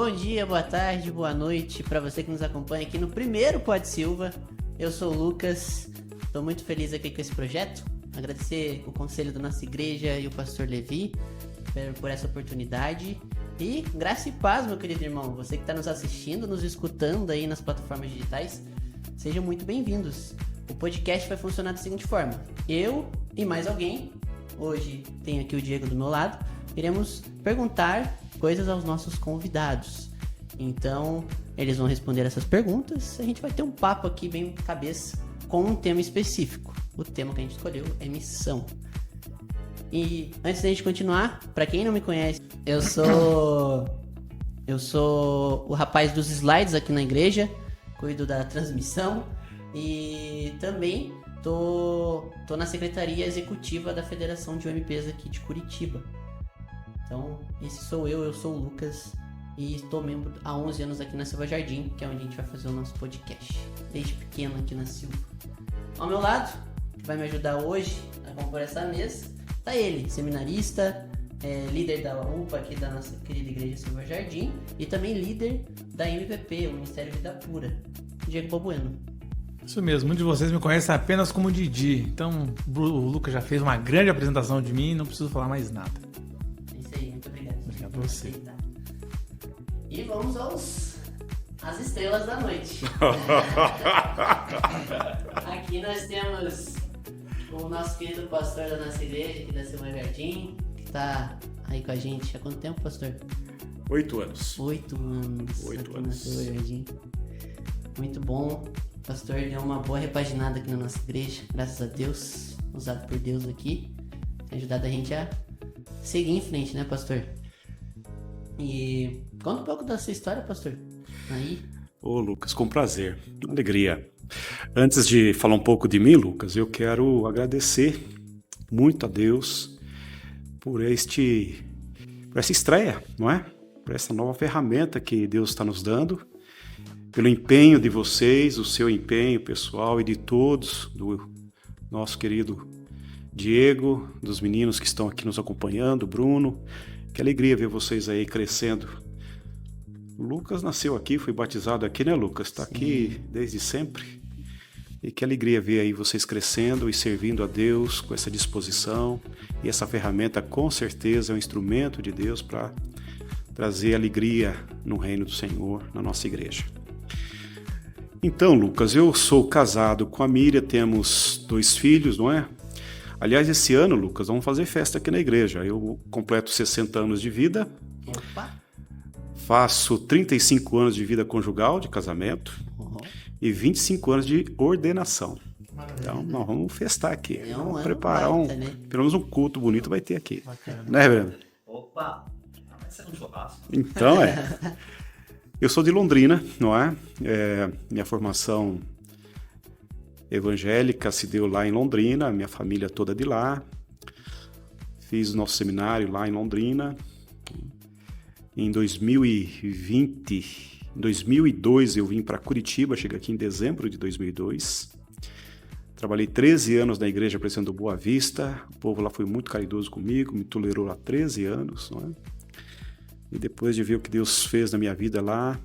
Bom dia, boa tarde, boa noite para você que nos acompanha aqui no primeiro Pod Silva. Eu sou o Lucas, estou muito feliz aqui com esse projeto. Agradecer o conselho da nossa igreja e o pastor Levi por essa oportunidade. E graça e paz, meu querido irmão, você que está nos assistindo, nos escutando aí nas plataformas digitais, sejam muito bem-vindos. O podcast vai funcionar da seguinte forma: eu e mais alguém, hoje tenho aqui o Diego do meu lado, iremos perguntar coisas aos nossos convidados. Então, eles vão responder essas perguntas, a gente vai ter um papo aqui bem cabeça com um tema específico. O tema que a gente escolheu é missão. E antes da gente continuar, para quem não me conhece, eu sou o rapaz dos slides aqui na igreja, cuido da transmissão e também tô na secretaria executiva da Federação de UMPs aqui de Curitiba. Então, esse sou eu sou o Lucas e estou membro há 11 anos aqui na Silva Jardim, que é onde a gente vai fazer o nosso podcast, desde pequeno aqui na Silva. Ao meu lado, que vai me ajudar hoje a compor essa mesa, tá ele, seminarista, líder da UPA aqui da nossa querida igreja Silva Jardim e também líder da MPP, o Ministério Vida Pura, Diego Bobueno. Isso mesmo, muitos de vocês me conhecem apenas como Didi, então o Lucas já fez uma grande apresentação de mim, não preciso falar mais nada. Muito obrigado. Obrigado a você. E vamos às estrelas da noite. Aqui nós temos o nosso querido pastor da nossa igreja, aqui da Silva Jardim, que está aí com a gente há quanto tempo, pastor? 8 anos. 8 anos. 8 aqui anos. Na Silva Jardim. Muito bom. O pastor deu uma boa repaginada aqui na nossa igreja, graças a Deus, usado por Deus aqui, tem ajudado a gente a seguir em frente, né, pastor? E conta um pouco da sua história, pastor. Aí. Ô, Lucas, com prazer, alegria. Antes de falar um pouco de mim, Lucas, eu quero agradecer muito a Deus por essa estreia, não é? Por essa nova ferramenta que Deus está nos dando, pelo empenho de vocês, o seu empenho pessoal e de todos, do nosso querido Diego, dos meninos que estão aqui nos acompanhando, Bruno. Que alegria ver vocês aí crescendo. O Lucas nasceu aqui, foi batizado aqui, né, Lucas? Está aqui desde sempre. E que alegria ver aí vocês crescendo e servindo a Deus com essa disposição. E essa ferramenta com certeza é um instrumento de Deus para trazer alegria no reino do Senhor, na nossa igreja. Então, Lucas, eu sou casado com a Miriam, temos 2 filhos, não é? Aliás, esse ano, Lucas, vamos fazer festa aqui na igreja. Eu completo 60 anos de vida. Opa! Faço 35 anos de vida conjugal, de casamento. E 25 anos de ordenação. Então, nós vamos festar aqui. Vamos preparar né? Pelo menos um culto bonito vai ter aqui. Bacana. Né, Breno? Opa! Vai ser um churrasco. Então, Eu sou de Londrina, não é? Minha formação evangélica se deu lá em Londrina, minha família toda de lá. Fiz o nosso seminário lá em Londrina. Em 2002 eu vim para Curitiba, cheguei aqui em dezembro de 2002. Trabalhei 13 anos na igreja Presbiteriana do Boa Vista. O povo lá foi muito caridoso comigo, me tolerou lá 13 anos, não é? E depois de ver o que Deus fez na minha vida lá,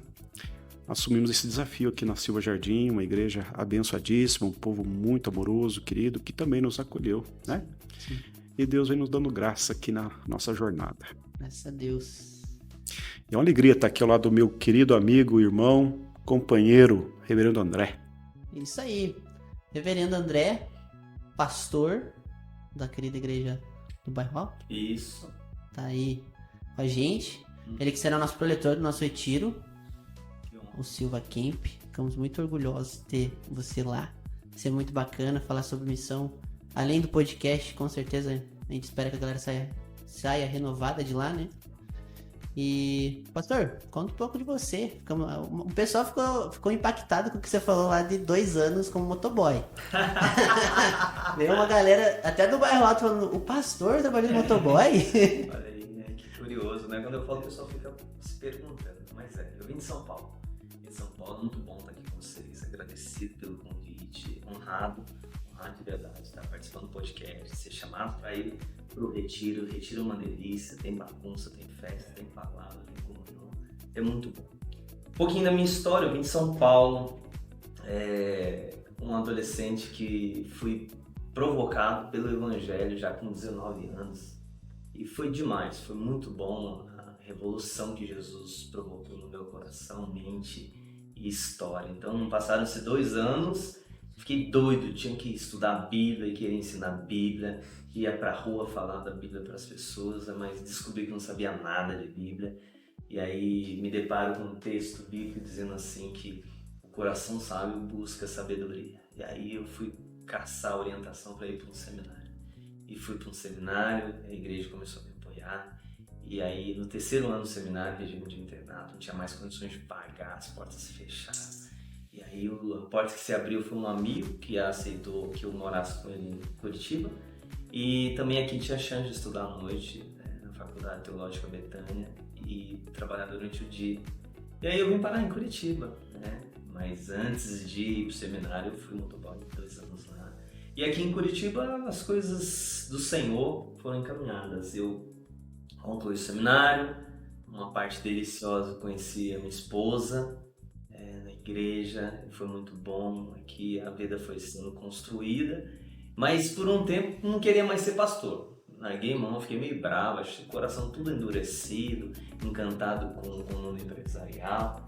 assumimos esse desafio aqui na Silva Jardim, uma igreja abençoadíssima, um povo muito amoroso, querido, que também nos acolheu, né? Sim. E Deus vem nos dando graça aqui na nossa jornada. Graças a Deus. É uma alegria estar aqui ao lado do meu querido amigo, irmão, companheiro, Reverendo André. Isso aí. Reverendo André, pastor da querida igreja do Bairro Alto. Isso. Tá aí com a gente. Ele que será nosso preletor do nosso retiro, o Silva Camp. Ficamos muito orgulhosos de ter você lá. Vai ser muito bacana falar sobre missão. Além do podcast, com certeza a gente espera que a galera saia renovada de lá, né? E, pastor, conta um pouco de você. O pessoal ficou impactado com o que você falou lá de 2 anos como motoboy. Veio uma galera, até do Bairro Alto, falando: o pastor trabalhou de motoboy? Olha aí, né? Que curioso, né? Quando eu falo, o pessoal fica se perguntando. Mas eu vim de São Paulo. Vim de São Paulo, muito bom estar aqui com vocês. Agradecido pelo convite, honrado de verdade, estar participando do podcast, ser chamado para ir pro retiro. O retiro é uma delícia, tem bagunça, tem festa, tem palavra, tem comunhão. é muito bom. Um pouquinho da minha história, eu vim de São Paulo, um adolescente que fui provocado pelo Evangelho já com 19 anos. E foi demais, foi muito bom a revolução que Jesus provocou no meu coração, mente e história. Então passaram-se 2 anos, fiquei doido, tinha que estudar a Bíblia e querer ensinar a Bíblia, ia pra rua falar da Bíblia para as pessoas, mas descobri que não sabia nada de Bíblia. E aí me deparo com um texto bíblico dizendo assim que o coração sábio busca sabedoria. E aí eu fui caçar orientação para ir para um seminário. E fui para um seminário, a igreja começou a me apoiar. E aí no 3º ano do seminário, regime de internato, não tinha mais condições de pagar, as portas se fecharam. E aí a porta que se abriu foi um amigo que aceitou que eu morasse com ele em Curitiba. E também aqui tinha chance de estudar à noite, na Faculdade Teológica Betânia, e trabalhar durante o dia. E aí eu vim parar em Curitiba, né? Mas antes de ir pro seminário, eu fui motoboy 2 anos lá. E aqui em Curitiba, as coisas do Senhor foram encaminhadas. Eu concluí o seminário, uma parte deliciosa, conheci a minha esposa na igreja, foi muito bom. Aqui a vida foi sendo construída, mas por um tempo não queria mais ser pastor. Larguei mão, fiquei meio bravo, achei o coração tudo endurecido, encantado com o mundo empresarial.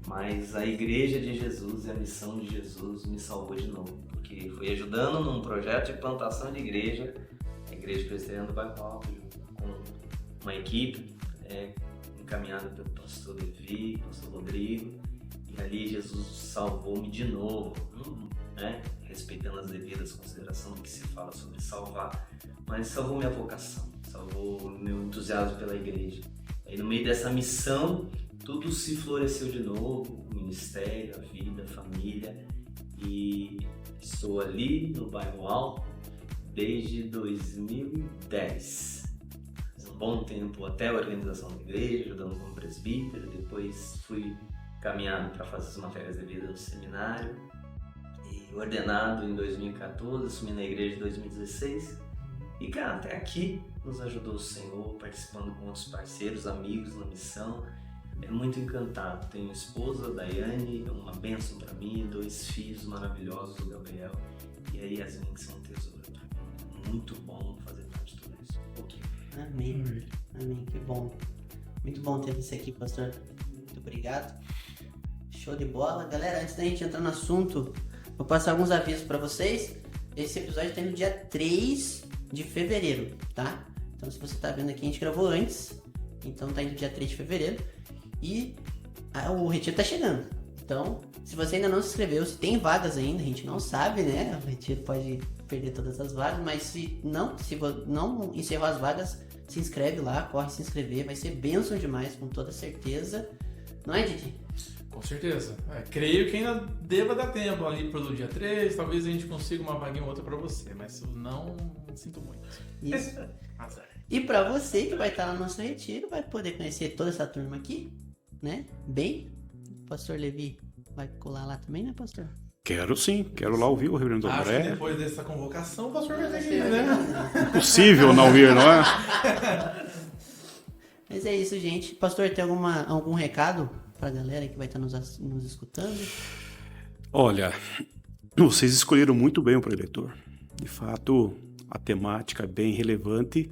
Mas a Igreja de Jesus e a missão de Jesus me salvou de novo, porque fui ajudando num projeto de plantação de igreja, a Igreja Presbiteriana do Bairro Alto, com uma equipe encaminhada pelo pastor Levi, pastor Rodrigo, e ali Jesus salvou-me de novo, né? Respeitando as devidas considerações do que se fala sobre salvar, mas salvou minha vocação, salvou meu entusiasmo pela igreja. E no meio dessa missão, tudo se floresceu de novo, o ministério, a vida, a família, e estou ali no Bairro Alto desde 2010. Um bom tempo até a organização da igreja, ajudando como presbítero, depois fui caminhado para fazer as matérias devidas no seminário, e ordenado em 2014, assumi na igreja em 2016, e cara, até aqui nos ajudou o Senhor, participando com outros parceiros, amigos na missão. É muito encantado. Tenho esposa, Daiane, é uma bênção para mim, 2 filhos maravilhosos, o Gabriel e a Yasmin, que são um tesouro para mim. É muito bom fazer parte de tudo isso. Okay. Amém. Amém, que bom. Muito bom ter você aqui, pastor. Muito obrigado. Show de bola. Galera, antes da gente entrar no assunto, vou passar alguns avisos para vocês. Esse episódio tá no dia 3 de fevereiro, tá? Então, se você tá vendo aqui, a gente gravou antes. Então, tá indo dia 3 de fevereiro. E o retiro tá chegando. Então, se você ainda não se inscreveu, se tem vagas ainda, a gente não sabe, né? O retiro pode perder todas as vagas, mas se não encerrar as vagas, se inscreve lá, corre se inscrever. Vai ser bênção demais, com toda certeza. Não é, Didi? Com certeza. Creio que ainda deva dar tempo ali pelo dia 3, talvez a gente consiga uma vaguinha ou outra pra você, mas se não, sinto muito. Isso. Azar. E pra você que vai estar lá no nosso retiro, vai poder conhecer toda essa turma aqui, né? Bem, o pastor Levi vai colar lá também, né, pastor? Quero sim, quero lá ouvir o reverendo Acho que André. depois dessa convocação, o pastor vai ter que ir, né? Impossível não ouvir, não é? Mas é isso, gente. Pastor, tem algum recado pra galera que vai estar nos escutando? Olha, vocês escolheram muito bem o preletor. De fato, a temática é bem relevante.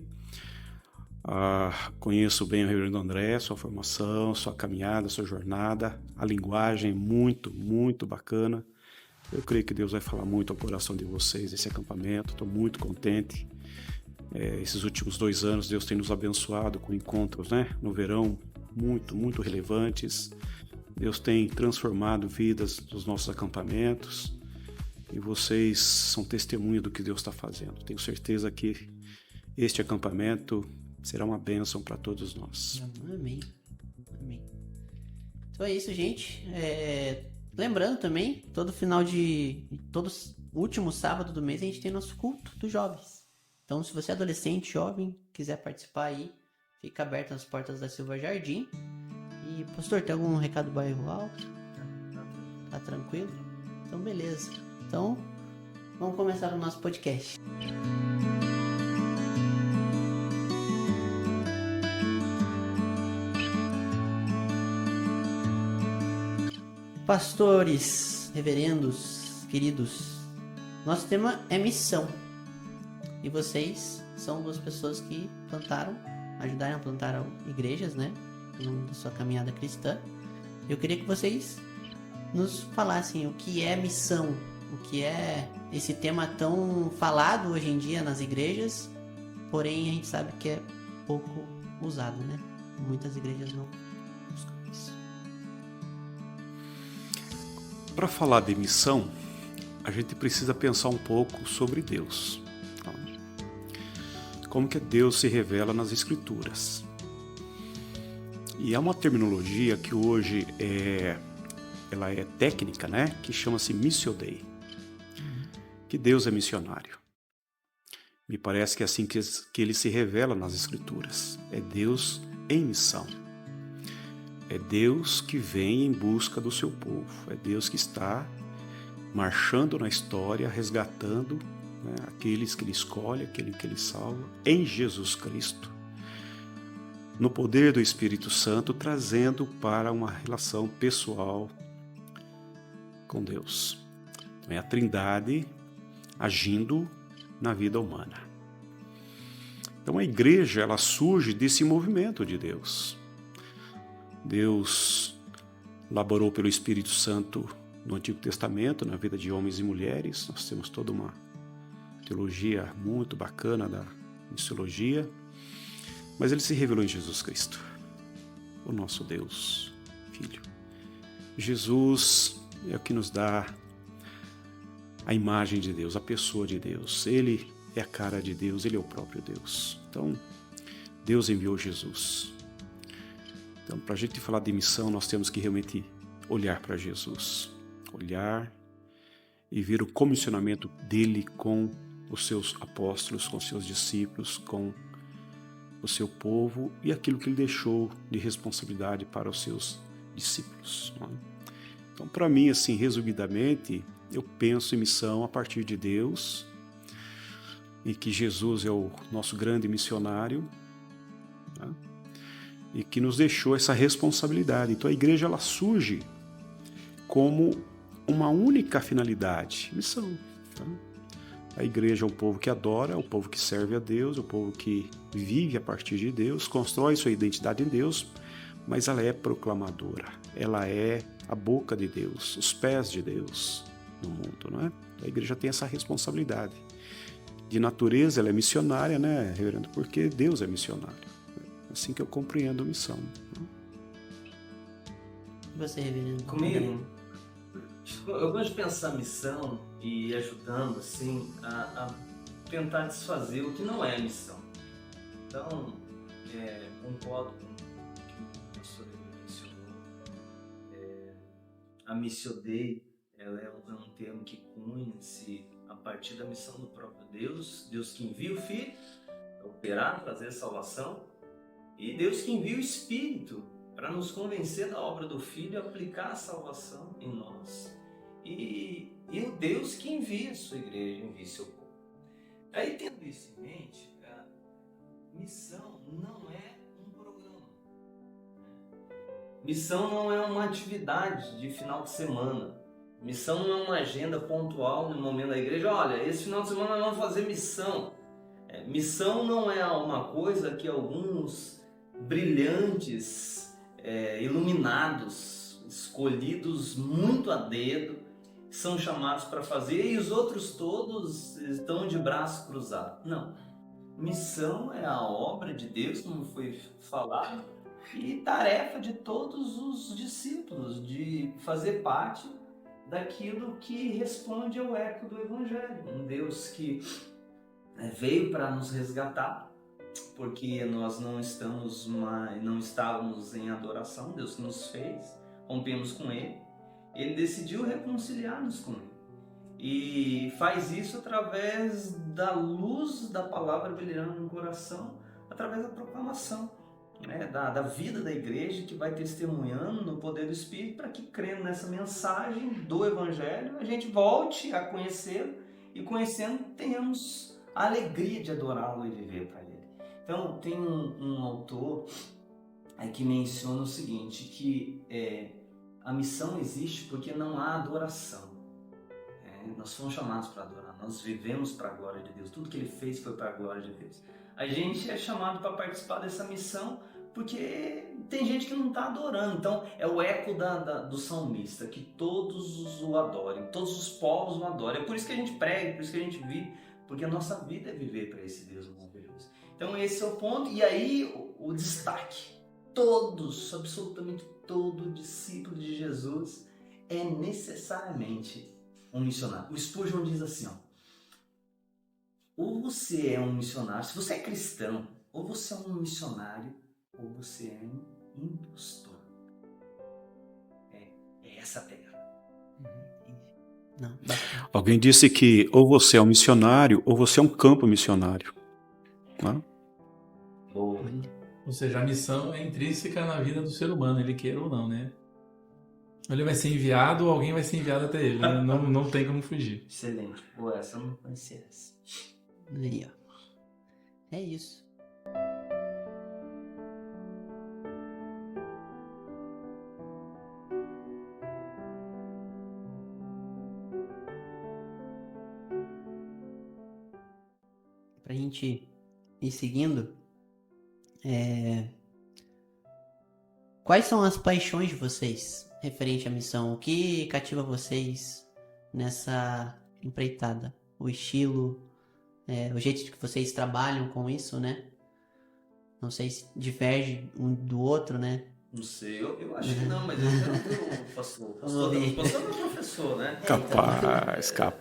Conheço bem o reverendo André, sua formação, sua caminhada, sua jornada, a linguagem muito, muito bacana. Eu creio que Deus vai falar muito ao coração de vocês esse acampamento. Estou muito contente. Esses últimos 2 anos Deus tem nos abençoado com encontros, né, no verão muito, muito relevantes. Deus tem transformado vidas dos nossos acampamentos e vocês são testemunha do que Deus está fazendo. Tenho certeza que este acampamento será uma bênção para todos nós. Amém. Amém. Então é isso, gente. Lembrando também, todo último sábado do mês a gente tem nosso culto dos jovens. Então, se você é adolescente, jovem, quiser participar aí, fica aberto as portas da Silva Jardim. E, pastor, tem algum recado do Bairro Alto? Tá tranquilo? Então, beleza. Então, vamos começar o nosso podcast. Pastores, reverendos, queridos, nosso tema é missão. E vocês são duas pessoas que ajudaram a plantar igrejas, né? Na sua caminhada cristã. Eu queria que vocês nos falassem o que é missão, o que é esse tema tão falado hoje em dia nas igrejas, porém a gente sabe que é pouco usado, né? Muitas igrejas não buscam isso. Para falar de missão, a gente precisa pensar um pouco sobre Deus. Como que Deus se revela nas Escrituras. E há uma terminologia que hoje ela é técnica, né? Que chama-se Missio Dei. Que Deus é missionário. Me parece que é assim que ele se revela nas Escrituras. É Deus em missão. É Deus que vem em busca do seu povo. É Deus que está marchando na história, resgatando, né, aqueles que Ele escolhe, aquele que Ele salva, em Jesus Cristo. No poder do Espírito Santo, trazendo para uma relação pessoal com Deus. É a Trindade agindo na vida humana. Então a igreja, ela surge desse movimento de Deus. Deus laborou pelo Espírito Santo no Antigo Testamento, na vida de homens e mulheres. Nós temos toda uma teologia muito bacana da missiologia, mas ele se revelou em Jesus Cristo, o nosso Deus, Filho. Jesus é o que nos dá a imagem de Deus, a pessoa de Deus. Ele é a cara de Deus, ele é o próprio Deus. Então, Deus enviou Jesus. Então, para a gente falar de missão, nós temos que realmente olhar para Jesus. Olhar e ver o comissionamento dele com os seus apóstolos, com os seus discípulos, com o seu povo e aquilo que ele deixou de responsabilidade para os seus discípulos. Não é? Então, para mim, assim, resumidamente, eu penso em missão a partir de Deus e que Jesus é o nosso grande missionário, tá? E que nos deixou essa responsabilidade. Então a igreja, ela surge como uma única finalidade, missão. Tá? A igreja é um povo que adora, é um povo que serve a Deus, é um povo que vive a partir de Deus, constrói sua identidade em Deus, mas ela é proclamadora, ela é a boca de Deus, os pés de Deus no mundo, não é? A igreja tem essa responsabilidade. De natureza, ela é missionária, né, reverendo? Porque Deus é missionário. É assim que eu compreendo a missão. E você, reverendo? Comigo, eu gosto de pensar missão e ajudando, assim, a tentar desfazer o que não é missão. Então, concordo com o que o pastor mencionou. A Missio Dei, ela é um termo que cunha-se a partir da missão do próprio Deus, Deus que envia o Filho para operar, trazer salvação, e Deus que envia o Espírito para nos convencer da obra do Filho e aplicar a salvação em nós. E o Deus que envia a sua igreja, envia seu povo. Aí, tendo isso em mente, a missão não é um programa. Missão não é uma atividade de final de semana. Missão não é uma agenda pontual no momento da igreja. Olha, esse final de semana nós vamos fazer missão. Missão não é uma coisa que alguns brilhantes, iluminados, escolhidos muito a dedo, são chamados para fazer e os outros todos estão de braço cruzado. Não. Missão é a obra de Deus, como foi falado, e tarefa de todos os discípulos de fazer parte daquilo que responde ao eco do Evangelho. Um Deus que veio para nos resgatar, porque nós não estávamos em adoração. Deus que nos fez, rompemos com Ele, Ele decidiu reconciliar-nos com Ele. E faz isso através da luz da palavra brilhando no coração, através da proclamação, né, da vida da igreja que vai testemunhando no poder do Espírito, para que, crendo nessa mensagem do Evangelho, a gente volte a conhecê-lo e, conhecendo, tenhamos a alegria de adorá-lo e viver para Ele. Então, tem um autor que menciona o seguinte, que a missão existe porque não há adoração. Nós fomos chamados para adorar, nós vivemos para a glória de Deus, tudo que Ele fez foi para a glória de Deus. A gente é chamado para participar dessa missão porque tem gente que não está adorando, então é o eco do salmista, que todos o adorem, todos os povos o adorem. É por isso que a gente prega, por isso que a gente vive, porque a nossa vida é viver para esse Deus maravilhoso. Então esse é o ponto, e aí o destaque, todos, absolutamente todo discípulo de Jesus é necessariamente um missionário. O Spurgeon diz assim, ou você é um missionário, se você é cristão, ou você é um missionário, ou você é um impostor. É essa a pegada. Não, Alguém disse que ou você é um missionário, ou você é um campo missionário. Não é? Ou seja, a missão é intrínseca na vida do ser humano, ele queira ou não, né? Ele vai ser enviado ou alguém vai ser enviado até ele, né? Não tem como fugir. Excelente. Pô, essa eu não conhecia essa. Aí, ó. É isso. Pra gente ir seguindo, quais são as paixões de vocês referente à missão? O que cativa vocês nessa empreitada? O estilo, o jeito que vocês trabalham com isso, né? Não sei se diverge um do outro, né? Não sei, eu acho que não, mas eu não posso. Pastor é professor, né? Capaz. Será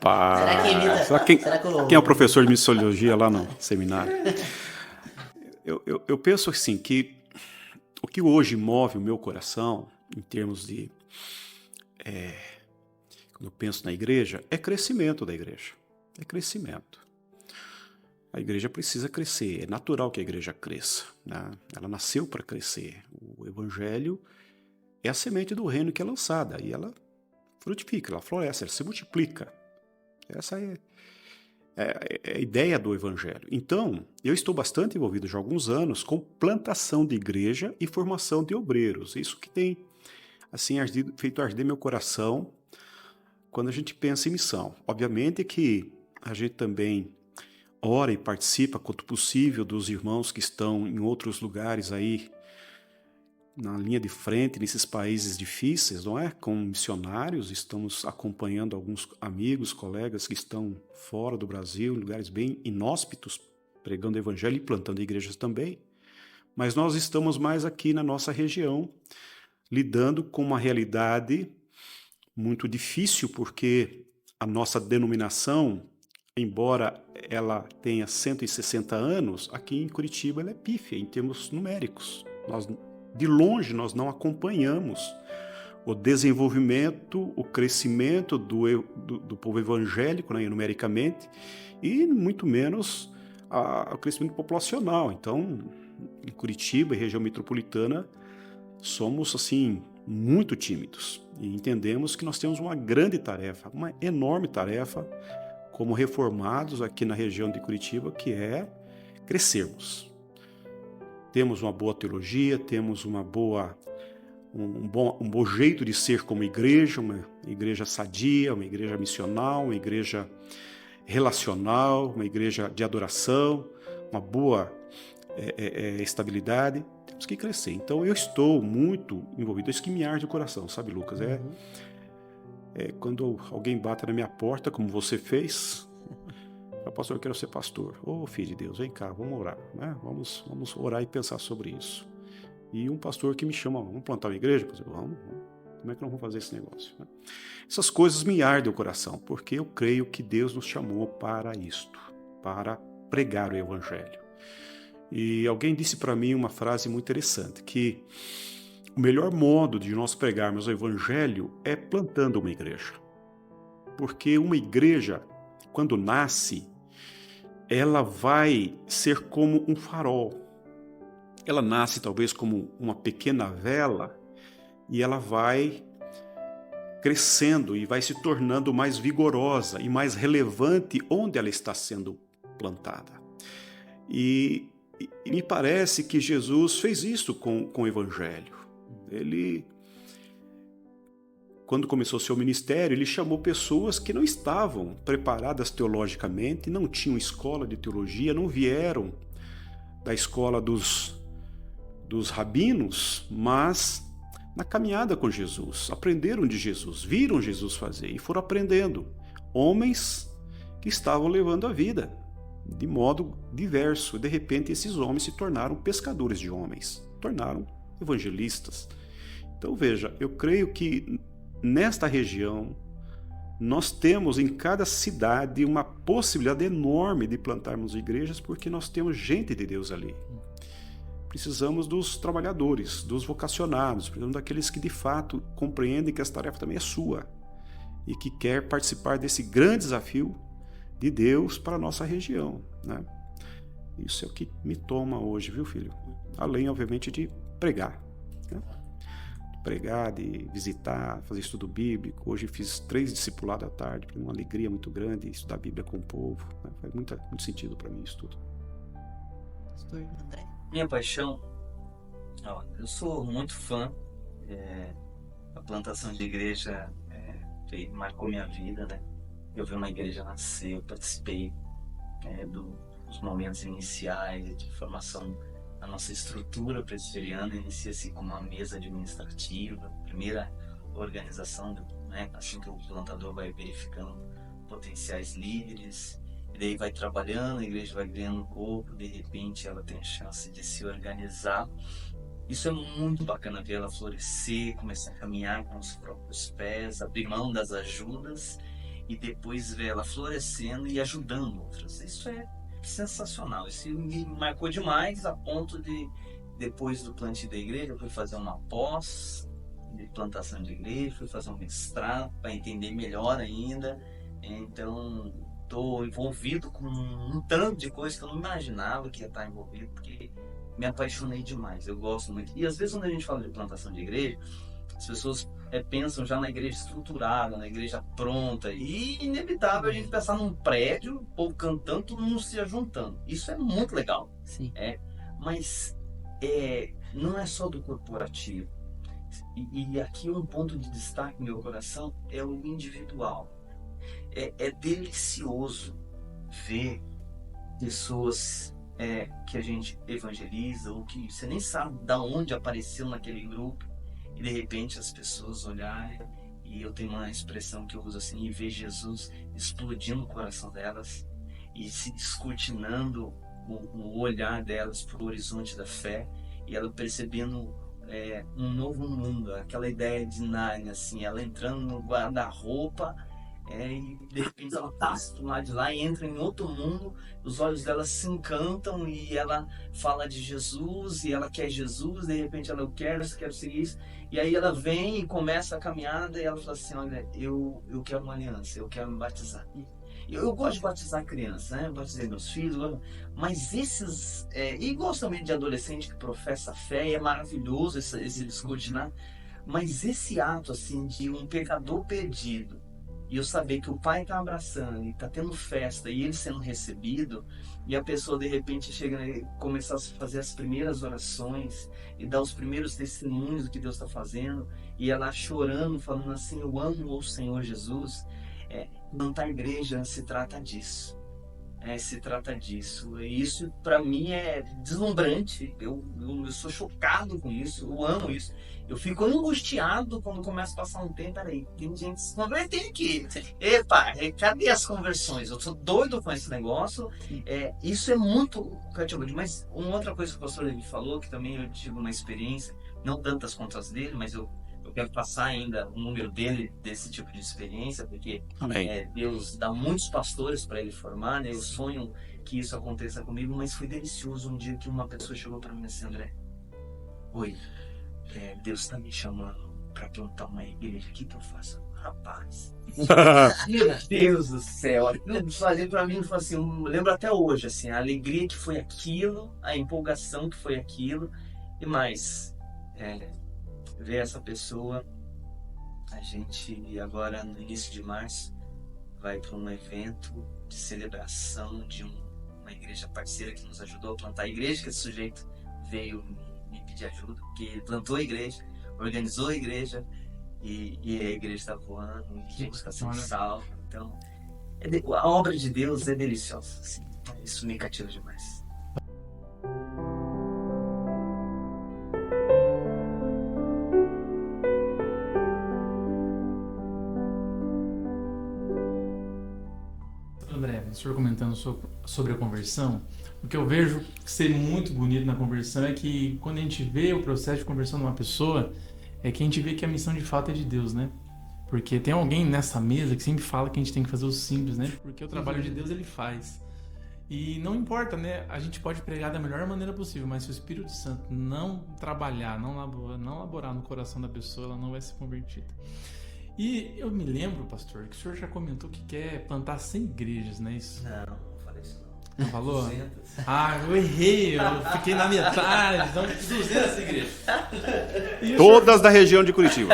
que imita? Quem é o professor de missiologia lá no seminário? Eu penso assim, que o que hoje move o meu coração, em termos de... quando eu penso na igreja, é crescimento da igreja. É crescimento. A igreja precisa crescer, é natural que a igreja cresça, né? Ela nasceu para crescer. O evangelho é a semente do reino que é lançada, e ela frutifica, ela floresce, ela se multiplica. Essa é a ideia do evangelho. Então, eu estou bastante envolvido já há alguns anos com plantação de igreja e formação de obreiros. Isso que tem assim, feito arder meu coração quando a gente pensa em missão. Obviamente que a gente também ora e participa, quanto possível, dos irmãos que estão em outros lugares aí, na linha de frente, nesses países difíceis, não é? Com missionários, estamos acompanhando alguns amigos, colegas que estão fora do Brasil, em lugares bem inóspitos, pregando o evangelho e plantando igrejas também. Mas nós estamos mais aqui na nossa região, lidando com uma realidade muito difícil, porque a nossa denominação, embora ela tenha 160 anos, aqui em Curitiba ela é pífia em termos numéricos. De longe nós não acompanhamos o desenvolvimento, o crescimento do povo evangélico, né, numericamente, e muito menos o crescimento populacional. Então, em Curitiba e região metropolitana, somos assim muito tímidos e entendemos que nós temos uma grande tarefa, uma enorme tarefa como reformados aqui na região de Curitiba, que é crescermos. Temos uma boa teologia, temos um bom jeito de ser como igreja, uma igreja sadia, uma igreja missional, uma igreja relacional, uma igreja de adoração, uma boa estabilidade. Temos que crescer. Então eu estou muito envolvido, isso que me arde o coração, sabe, Lucas? Quando alguém bate na minha porta, como você fez, pastor, eu quero ser pastor. Ô, filho de Deus, vem cá, vamos orar, né? Vamos orar e pensar sobre isso. E um pastor que me chama, vamos plantar uma igreja? Vamos. Como é que nós vamos fazer esse negócio? Essas coisas me ardem o coração, porque eu creio que Deus nos chamou para isto, para pregar o evangelho. E alguém disse para mim uma frase muito interessante, que o melhor modo de nós pregarmos o evangelho é plantando uma igreja. Porque uma igreja, quando nasce, ela vai ser como um farol. Ela nasce talvez como uma pequena vela e ela vai crescendo e vai se tornando mais vigorosa e mais relevante onde ela está sendo plantada. E me parece que Jesus fez isso com o Evangelho. Ele quando começou seu ministério, ele chamou pessoas que não estavam preparadas teologicamente, não tinham escola de teologia, não vieram da escola dos rabinos, mas na caminhada com Jesus, aprenderam de Jesus, viram Jesus fazer e foram aprendendo. Homens que estavam levando a vida de modo diverso. De repente, esses homens se tornaram pescadores de homens, tornaram evangelistas. Então, veja, eu creio que nesta região nós temos em cada cidade uma possibilidade enorme de plantarmos igrejas, porque nós temos gente de Deus ali. Precisamos dos trabalhadores, dos vocacionados, precisamos daqueles que de fato compreendem que essa tarefa também é sua e que quer participar desse grande desafio de Deus para a nossa região, né? Isso é o que me toma hoje, viu, filho? Além, obviamente, de pregar, né? Pregar, de visitar, fazer estudo bíblico. Hoje fiz 3 discipulados à tarde, uma alegria muito grande estudar a Bíblia com o povo, né? Faz muito sentido para mim isso tudo. Pastor André. Minha paixão, eu sou muito fã, a plantação de igreja marcou minha vida, né? Eu vi uma igreja nascer, eu participei dos momentos iniciais de formação. A nossa estrutura presbiteriana inicia-se com uma mesa administrativa, primeira organização, né? Assim que o plantador vai verificando potenciais líderes, e daí vai trabalhando, a igreja vai ganhando um corpo, de repente ela tem a chance de se organizar. Isso é muito bacana ver ela florescer, começar a caminhar com os próprios pés, abrir mão das ajudas e depois ver ela florescendo e ajudando outras. Isso é sensacional, isso me marcou demais, a ponto de, depois do plantio da igreja, eu fui fazer uma pós de plantação de igreja, fui fazer um mestrado para entender melhor ainda. Então estou envolvido com um tanto de coisas que eu não imaginava que ia estar envolvido, porque me apaixonei demais, eu gosto muito. E às vezes quando a gente fala de plantação de igreja, as pessoas pensam já na igreja estruturada, na igreja pronta, e inevitável a gente pensar num prédio, o povo cantando, todo mundo se juntando. Isso é muito legal. Sim. Mas não é só do corporativo. E aqui um ponto de destaque no meu coração é o individual. É delicioso ver pessoas que a gente evangeliza, ou que você nem sabe de onde apareceu naquele grupo, e de repente as pessoas olharem, e eu tenho uma expressão que eu uso assim, e ver Jesus explodindo o coração delas e se descortinando o olhar delas para o horizonte da fé, e ela percebendo um novo mundo, aquela ideia de Nárnia, assim, ela entrando no guarda-roupa, e de repente ela passa do lado de lá e entra em outro mundo, os olhos dela se encantam e ela fala de Jesus e ela quer Jesus, de repente ela, eu quero seguir isso, e aí ela vem e começa a caminhada e ela fala assim, olha, eu quero uma aliança, eu quero me batizar. Eu gosto de batizar crianças, né? Eu batizei meus filhos, mas esses, e gosto também de adolescente que professa fé, e é maravilhoso esse descortinar, mas esse ato assim de um pecador perdido, e eu saber que o pai está abraçando, e está tendo festa, e ele sendo recebido, e a pessoa de repente chega e começar a fazer as primeiras orações, e dar os primeiros testemunhos do que Deus está fazendo, e ela chorando, falando assim, eu amo o Senhor Jesus. Plantar igreja se trata disso. Se trata disso. E isso para mim é deslumbrante. Eu sou chocado com isso. Eu amo isso. Eu fico angustiado quando começa a passar um tempo. Peraí, tem gente se convertendo aqui. Epa, cadê as conversões? Eu tô doido com esse negócio. Isso é muito cativante. Mas uma outra coisa que o pastor Levi falou, que também eu tive uma experiência, não tantas quanto as dele, mas eu quero passar ainda o número dele desse tipo de experiência, porque Deus dá muitos pastores para ele formar, né? Eu sonho que isso aconteça comigo, mas foi delicioso um dia que uma pessoa chegou para mim assim, André, oi, Deus está me chamando para plantar uma igreja, o que eu faço? Rapaz, meu Deus do céu, aquilo fazia para mim, assim, eu lembro até hoje, assim, a alegria que foi aquilo, a empolgação que foi aquilo, e mais, ver essa pessoa. A gente agora no início de março vai para um evento de celebração de uma igreja parceira que nos ajudou a plantar a igreja, que esse sujeito veio me pedir ajuda, porque ele plantou a igreja, organizou a igreja, e a igreja está voando, e a gente está sendo salvo. Então, a obra de Deus é deliciosa. Assim. Isso me cativa demais. André, o senhor comentando sobre a conversão, o que eu vejo ser muito bonito na conversão é que quando a gente vê o processo de conversão de uma pessoa, é que a gente vê que a missão de fato é de Deus, né? Porque tem alguém nessa mesa que sempre fala que a gente tem que fazer o simples, né? Porque o trabalho de Deus ele faz. E não importa, né? A gente pode pregar da melhor maneira possível, mas se o Espírito Santo não trabalhar, não laborar no coração da pessoa, ela não vai ser convertida. E eu me lembro, pastor, que o senhor já comentou que quer plantar 100 igrejas, não é isso? Não falei isso não. Não falou? 200. Ah, eu errei, eu fiquei na metade, então 200 igrejas. E o Todas da região de Curitiba.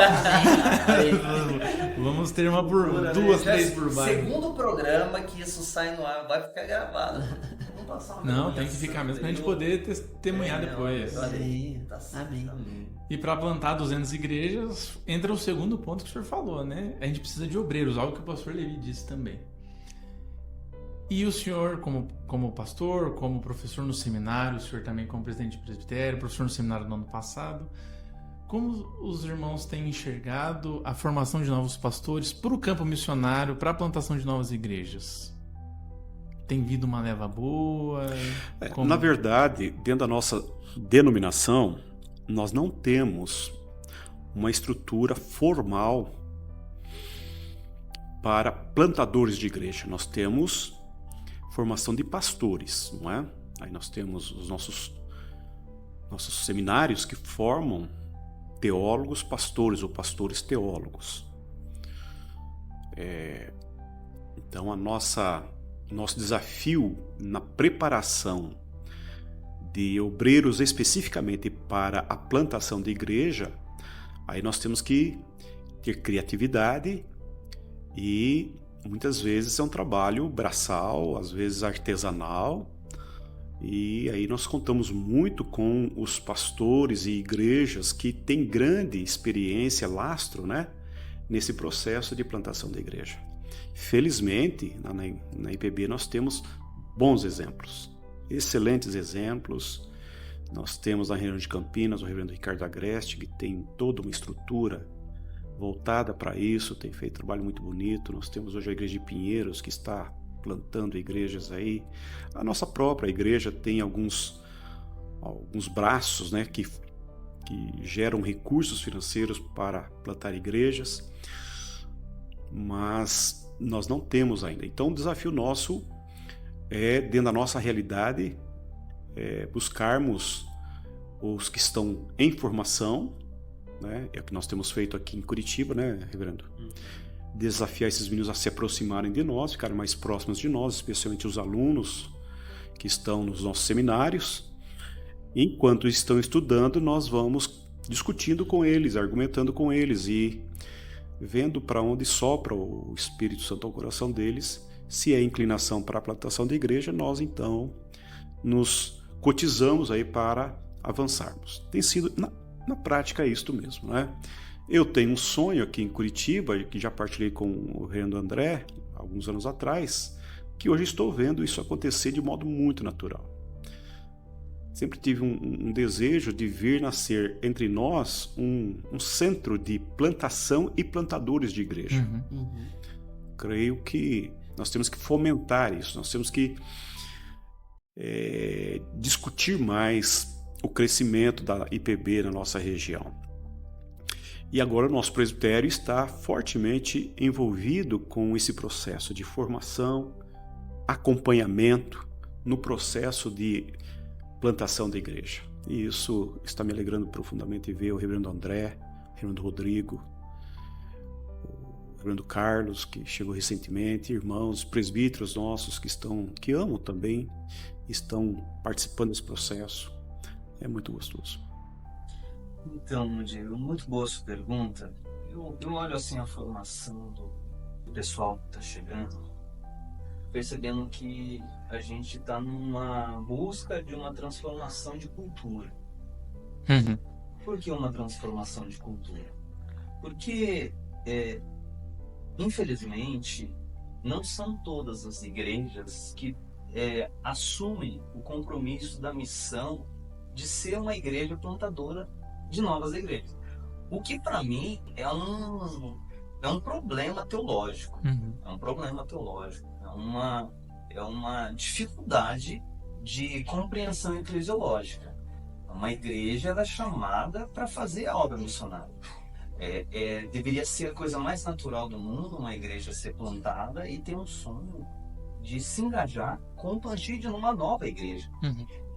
Vamos ter uma por duas, três por baixo. Segundo programa que isso sai no ar, vai ficar gravado. Não passar uma Não, vergonha tem que ficar mesmo pra gente santa, poder testemunhar depois. Amém. Tá certo. Amém. E para plantar 200 igrejas, entra o segundo ponto que o senhor falou, né? A gente precisa de obreiros, algo que o pastor Levi disse também. E o senhor, como pastor, como professor no seminário, o senhor também como presidente de presbitério, professor no seminário no ano passado, como os irmãos têm enxergado a formação de novos pastores para o campo missionário, para a plantação de novas igrejas? Tem vindo uma leva boa? Na verdade, dentro da nossa denominação, nós não temos uma estrutura formal para plantadores de igreja. Nós temos formação de pastores, não é? Aí nós temos os nossos seminários que formam teólogos pastores ou pastores teólogos. Então nosso desafio na preparação de obreiros especificamente para a plantação de igreja, aí nós temos que ter criatividade e muitas vezes é um trabalho braçal, às vezes artesanal, e aí nós contamos muito com os pastores e igrejas que têm grande experiência, lastro, né, nesse processo de plantação da igreja. Felizmente, na IPB nós temos bons exemplos, excelentes exemplos. Nós temos na região de Campinas o reverendo Ricardo Agreste, que tem toda uma estrutura voltada para isso, tem feito um trabalho muito bonito. Nós temos hoje a igreja de Pinheiros, que está plantando igrejas aí. A nossa própria igreja tem alguns braços, né, que geram recursos financeiros para plantar igrejas, mas nós não temos ainda. Então o desafio nosso é, dentro da nossa realidade, buscarmos os que estão em formação, né? É o que nós temos feito aqui em Curitiba, né, reverendo? Desafiar esses meninos a se aproximarem de nós, ficarem mais próximos de nós, especialmente os alunos que estão nos nossos seminários. Enquanto estão estudando, nós vamos discutindo com eles, argumentando com eles e vendo para onde sopra o Espírito Santo ao coração deles. Se é inclinação para a plantação da igreja, nós então nos cotizamos aí para avançarmos. Tem sido, na prática, isto mesmo, né? Eu tenho um sonho aqui em Curitiba, que já partilhei com o reverendo André, alguns anos atrás, que hoje estou vendo isso acontecer de modo muito natural. Sempre tive um desejo de ver nascer entre nós um centro de plantação e plantadores de igreja. Creio que nós temos que fomentar isso, nós temos que discutir mais o crescimento da IPB na nossa região. E agora o nosso presbitério está fortemente envolvido com esse processo de formação, acompanhamento no processo de plantação da igreja. E isso está me alegrando profundamente ver o reverendo André, o reverendo Rodrigo, o reverendo Carlos, que chegou recentemente, irmãos, presbíteros nossos que amam também, estão participando desse processo. É muito gostoso. Então, Diego, muito boa sua pergunta. Eu olho assim a formação do pessoal que está chegando, percebendo que a gente está numa busca de uma transformação de cultura. Por que uma transformação de cultura? Porque, infelizmente, não são todas as igrejas que assumem o compromisso da missão de ser uma igreja plantadora de novas igrejas. O que, para mim, é um problema teológico. É um problema teológico. É uma dificuldade de compreensão eclesiológica. Uma igreja ela é chamada para fazer a obra missionária. Deveria ser a coisa mais natural do mundo uma igreja ser plantada e ter um sonho de se engajar com o plantio de uma nova igreja.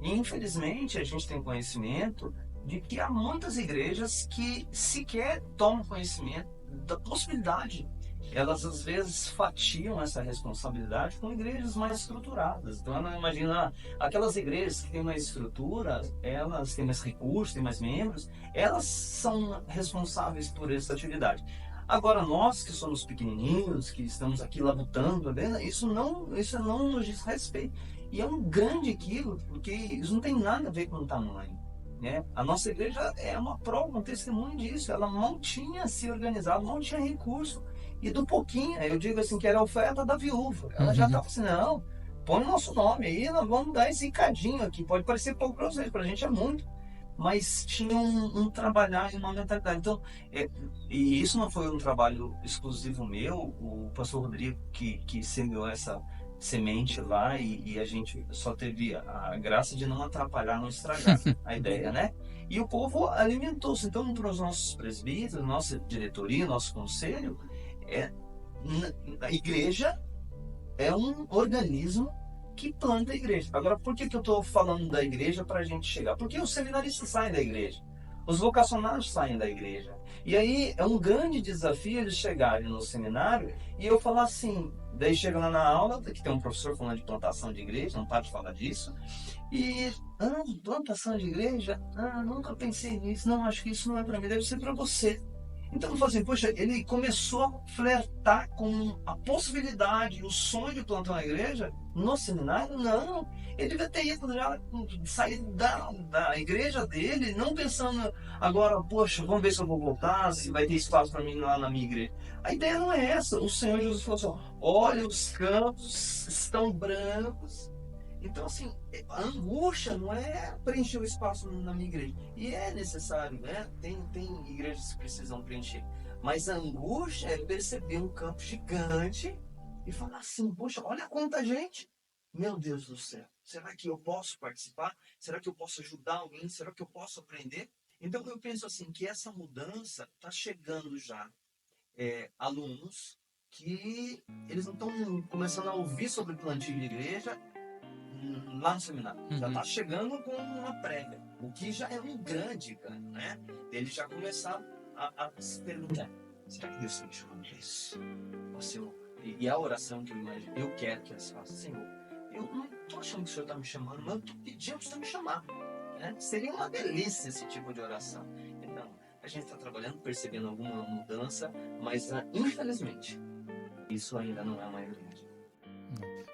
E, infelizmente, a gente tem conhecimento de que há muitas igrejas que sequer tomam conhecimento da possibilidade. Elas, às vezes, fatiam essa responsabilidade com igrejas mais estruturadas. Então, imagina, aquelas igrejas que têm mais estrutura, elas têm mais recursos, têm mais membros, elas são responsáveis por essa atividade. Agora, nós que somos pequenininhos, que estamos aqui labutando, isso não nos diz respeito. E é um grande equívoco, porque isso não tem nada a ver com o tamanho. Né? A nossa igreja é uma prova, um testemunho disso. Ela não tinha se organizado, não tinha recurso. E do pouquinho, eu digo assim, que era a oferta da viúva. Ela já estava assim, não, põe o nosso nome aí, nós vamos dar esse cadinho aqui. Pode parecer pouco para vocês, para a gente é muito. Mas tinha um trabalhar e uma mentalidade. Então, e isso não foi um trabalho exclusivo meu. O pastor Rodrigo que semeou essa semente lá e a gente só teve a graça de não atrapalhar, não estragar a ideia, né? E o povo alimentou-se. Então, para os nossos presbíteros, nossa diretoria, nosso conselho, a igreja é um organismo que planta a igreja. Agora, por que eu estou falando da igreja para a gente chegar? Porque os seminaristas saem da igreja, os vocacionados saem da igreja. E aí é um grande desafio eles chegarem no seminário e eu falar assim, daí chega lá na aula, que tem um professor falando de plantação de igreja, não para de falar disso, e, plantação de igreja? Nunca pensei nisso, não, acho que isso não é para mim, deve ser para você. Então eu falei assim, poxa, ele começou a flertar com a possibilidade, o sonho de plantar uma igreja no seminário? Não, ele devia ter ido já sair da igreja dele, não pensando agora, poxa, vamos ver se eu vou voltar, se vai ter espaço para mim lá na minha igreja. A ideia não é essa. O Senhor Jesus falou assim, olha, os campos estão brancos. Então, assim, a angústia não é preencher o espaço na minha igreja. E é necessário, né? Tem igrejas que precisam preencher. Mas a angústia é perceber um campo gigante e falar assim, poxa, olha quanta gente. Meu Deus do céu, será que eu posso participar? Será que eu posso ajudar alguém? Será que eu posso aprender? Então, eu penso assim, que essa mudança está chegando já. Alunos que eles não estão começando a ouvir sobre plantio de igreja lá no seminário. Já está chegando com uma prévia, o que já é um grande ganho, né? Eles já começaram a se perguntar, será que Deus está me chamando para isso? E a oração que eu quero que eles façam, Senhor, eu não estou achando que o Senhor está me chamando, mas eu estou pedindo para o Senhor me chamar. Né? Seria uma delícia esse tipo de oração. Então, a gente está trabalhando, percebendo alguma mudança, mas infelizmente, isso ainda não é uma realidade.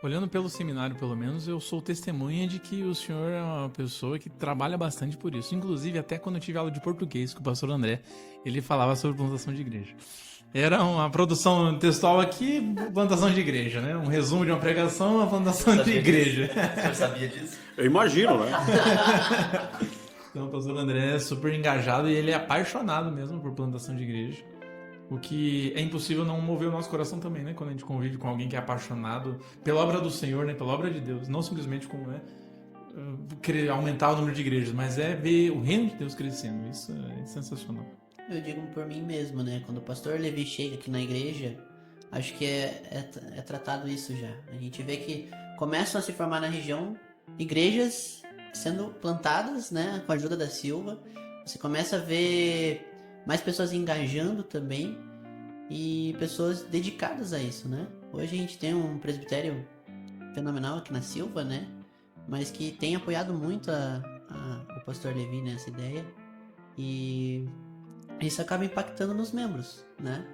Olhando pelo seminário, pelo menos, eu sou testemunha de que o senhor é uma pessoa que trabalha bastante por isso. Inclusive, até quando eu tive aula de português com o pastor André, ele falava sobre plantação de igreja. Era uma produção textual aqui, plantação de igreja, né? Um resumo de uma pregação, uma plantação de igreja. O senhor sabia disso? Eu imagino, né? Então, o pastor André é super engajado e ele é apaixonado mesmo por plantação de igreja. O que é impossível não mover o nosso coração também, né? Quando a gente convive com alguém que é apaixonado pela obra do Senhor, né? Pela obra de Deus. Não simplesmente como querer aumentar o número de igrejas, mas é ver o reino de Deus crescendo. Isso é sensacional. Eu digo por mim mesmo, né? Quando o pastor Levi chega aqui na igreja, acho que é tratado isso já. A gente vê que começam a se formar na região igrejas sendo plantadas, né? Com a ajuda da Silva. Você começa a ver mais pessoas engajando também e pessoas dedicadas a isso, né? Hoje a gente tem um presbitério fenomenal aqui na Silva, né? Mas que tem apoiado muito o pastor Levi nessa ideia e isso acaba impactando nos membros, né?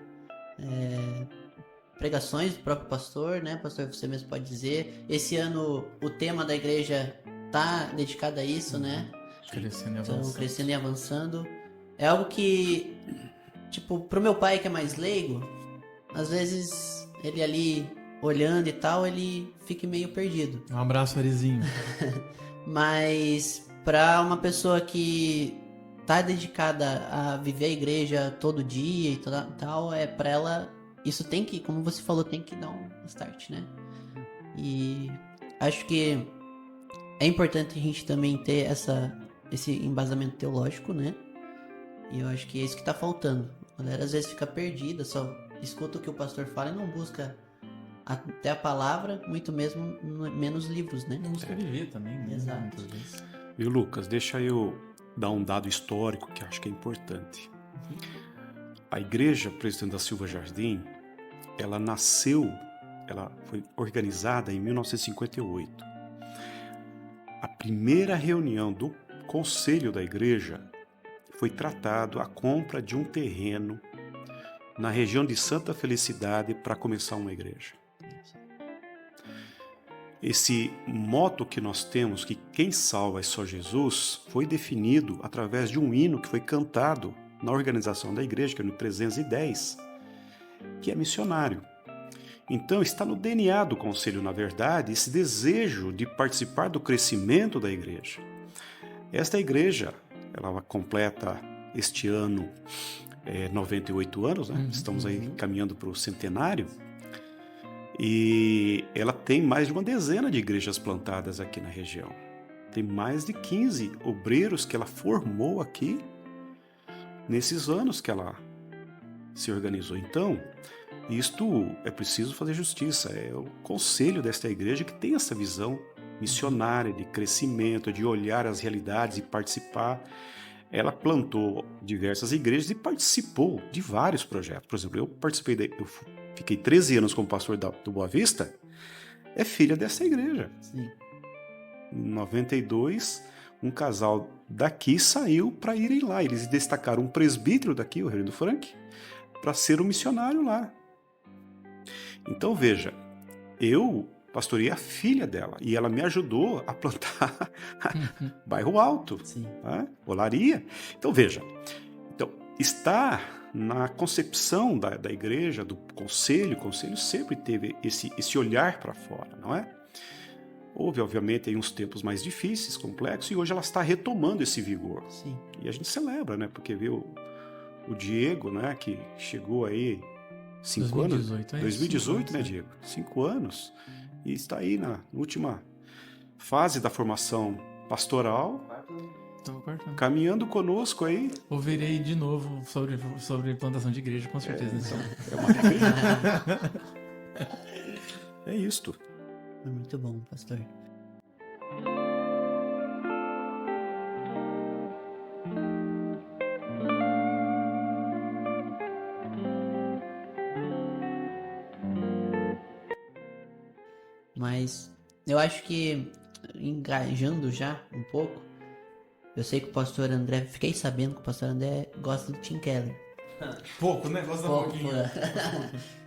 Pregações do próprio pastor, né? Pastor, você mesmo pode dizer. Esse ano o tema da igreja tá dedicado a isso, né? Crescendo e então, avançando. crescendo e avançando. É algo que tipo, pro meu pai que é mais leigo, às vezes ele ali olhando e tal, ele fica meio perdido. Um abraço, Arizinho. Mas pra uma pessoa que tá dedicada a viver a igreja todo dia e tal, pra ela, isso tem que, como você falou, tem que dar um start, né? E acho que é importante a gente também ter esse embasamento teológico, né? E eu acho que é isso que tá faltando. A galera às vezes fica perdida, só escuta o que o pastor fala e não busca até a palavra, muito mesmo menos livros, né? Não busca viver também, né? Exato. Muitas vezes. Viu, Lucas? Deixa eu dar um dado histórico que eu acho que é importante. A Igreja Presidente da Silva Jardim, ela foi organizada em 1958. A primeira reunião do Conselho da Igreja foi tratado a compra de um terreno na região de Santa Felicidade para começar uma igreja. Esse moto que nós temos, que quem salva é só Jesus, foi definido através de um hino que foi cantado na organização da igreja, que é no 310, que é missionário. Então está no DNA do conselho, na verdade, esse desejo de participar do crescimento da igreja. Esta igreja, ela completa este ano 98 anos, né? Estamos aí caminhando para o centenário. E ela tem mais de uma dezena de igrejas plantadas aqui na região. Tem mais de 15 obreiros que ela formou aqui nesses anos que ela se organizou. Então, isto é preciso fazer justiça. É o conselho desta igreja que tem essa visão missionária de crescimento, de olhar as realidades e participar. Ela plantou diversas igrejas e participou de vários projetos. Por exemplo, eu fiquei 13 anos como pastor do Boa Vista, é filha dessa igreja. Sim. Em 92, um casal daqui saiu para irem lá. Eles destacaram um presbítero daqui, o reverendo Frank, para ser um missionário lá. Então, veja, eu pastorei a filha dela e ela me ajudou a plantar Bairro Alto, tá? Olaria. Então, veja, está na concepção da igreja, do conselho. O conselho sempre teve esse olhar para fora, não é? Houve, obviamente, aí uns tempos mais difíceis, complexos, e hoje ela está retomando esse vigor. Sim. E a gente celebra, né? Porque viu o Diego, né? Que chegou aí 5 anos. 2018, né, Diego? 5 anos. E está aí na última fase da formação pastoral, caminhando conosco aí. Ouvirei de novo sobre plantação de igreja, com certeza. É uma referência. É isto. É muito bom, pastor. Mas eu acho que, engajando já um pouco, eu sei que o pastor André, fiquei sabendo que o pastor André gosta do Tim Keller. Pouco, né? Gosta Pouco, pouquinho.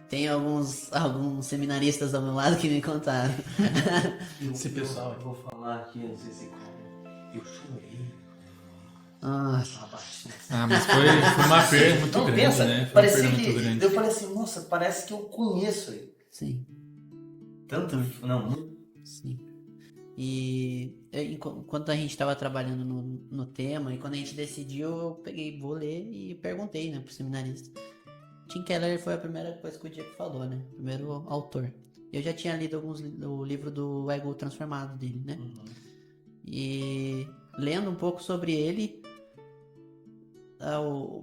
Tem alguns seminaristas ao meu lado que me contaram. Esse pessoal. Eu vou falar aqui, não sei se eu chorei. Mas foi uma perda muito grande, pensa, né? Foi uma parecia perda que muito grande. eu falei assim, nossa, parece que eu conheço ele. Sim. Tanto, não. Sim. E enquanto a gente estava trabalhando no tema, e quando a gente decidiu, eu peguei, vou ler e perguntei, né, pro seminarista. Tim Keller foi a primeira coisa que o Diego falou, né? Primeiro autor. Eu já tinha lido o livro do Ego Transformado dele, né? E lendo um pouco sobre ele,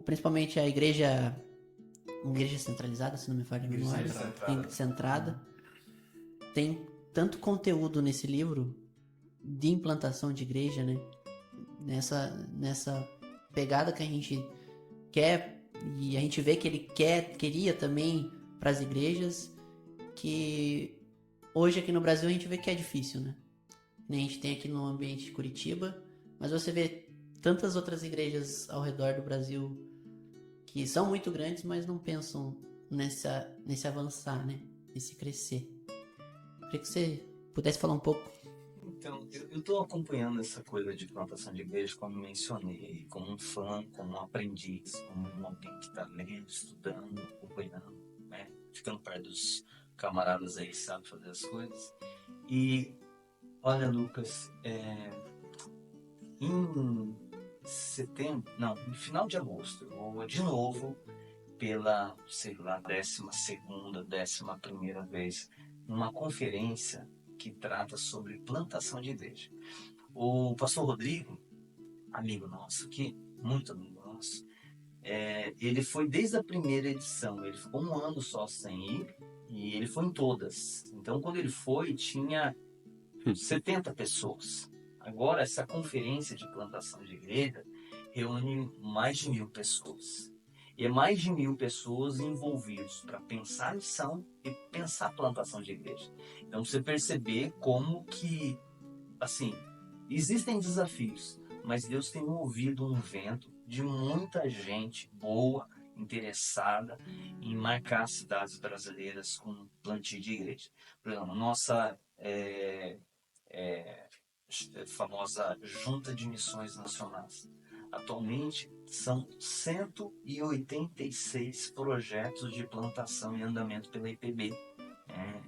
principalmente a igreja centralizada, se não me falha a memória, centrada, tem tanto conteúdo nesse livro de implantação de igreja, né? Nessa pegada que a gente quer, e a gente vê que ele queria também para as igrejas, que hoje aqui no Brasil a gente vê que é difícil, né? A gente tem aqui no ambiente de Curitiba, mas você vê tantas outras igrejas ao redor do Brasil que são muito grandes, mas não pensam nesse avançar, né? Nesse crescer. Queria que você pudesse falar um pouco Então, eu estou acompanhando essa coisa de plantação de igreja, como mencionei, como um fã, como um aprendiz, como alguém que está lendo, estudando, acompanhando, né? Ficando perto dos camaradas aí que sabem fazer as coisas. E, olha, Lucas, em setembro, não, no final de agosto, eu vou de novo pela, sei lá, 12ª, 11ª vez, numa conferência que trata sobre plantação de igreja. O pastor Rodrigo, amigo nosso aqui, muito amigo nosso, ele foi desde a primeira edição, ele ficou um ano só sem ir, e ele foi em todas. Então, quando ele foi, tinha 70 pessoas. Agora, essa conferência de plantação de igreja reúne mais de 1.000 pessoas. E é mais de 1.000 pessoas envolvidas para pensar a missão e pensar a plantação de igreja. Então, você perceber como que, assim, existem desafios, mas Deus tem movido um vento de muita gente boa, interessada em marcar as cidades brasileiras com plantio de igreja. Por exemplo, a nossa famosa Junta de Missões Nacionais. Atualmente, são 186 projetos de plantação em andamento pela IPB.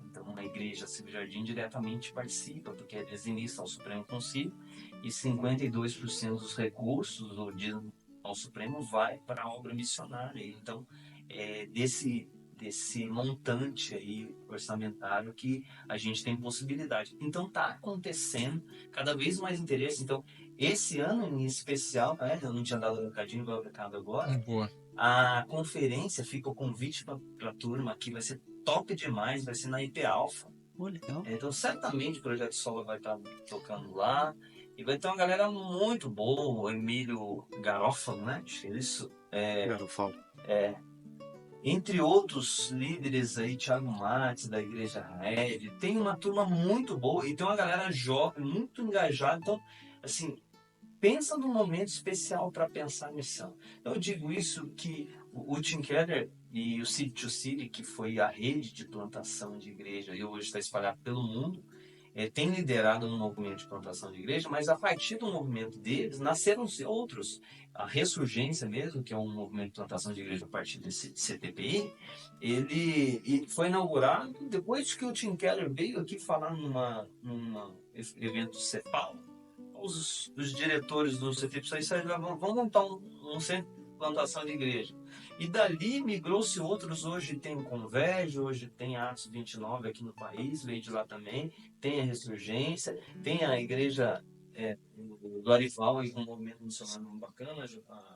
Então, a Igreja Civil Jardim diretamente participa, porque eles iniciam ao Supremo Conselho e 52% dos recursos ao Supremo vai para a obra missionária. Então, desse montante aí orçamentário que a gente tem possibilidade. Então, está acontecendo cada vez mais interesse. Então, esse ano em especial, eu não tinha dado um recadinho, vou dar o recado agora. Boa. A conferência fica o convite para a turma que vai ser top demais, vai ser na IP Alpha. Legal. Então, certamente o Projeto Sola vai estar tocando lá. E vai ter uma galera muito boa, o Emílio Garofalo, né? Isso. Garofalo. Entre outros líderes aí, Thiago Matos, da Igreja Red, tem uma turma muito boa e tem uma galera jovem, muito engajada. Então, assim, pensa num momento especial para pensar a missão. Eu digo isso que o Tim Keller e o City to City, que foi a rede de plantação de igreja e hoje está espalhado pelo mundo, tem liderado um movimento de plantação de igreja, mas a partir do movimento deles nasceram outros. A Ressurgência mesmo, que é um movimento de plantação de igreja a partir desse CTPI, ele foi inaugurado depois que o Tim Keller veio aqui falar num evento do CEPAL. Os diretores do CTPI disseram, vamos montar um centro de plantação de igreja. E dali migrou-se outros, hoje tem o Converge, hoje tem a Atos 29 aqui no país, veio de lá também, tem a Ressurgência, tem a igreja do Arival, aí, com um movimento missionário bacana,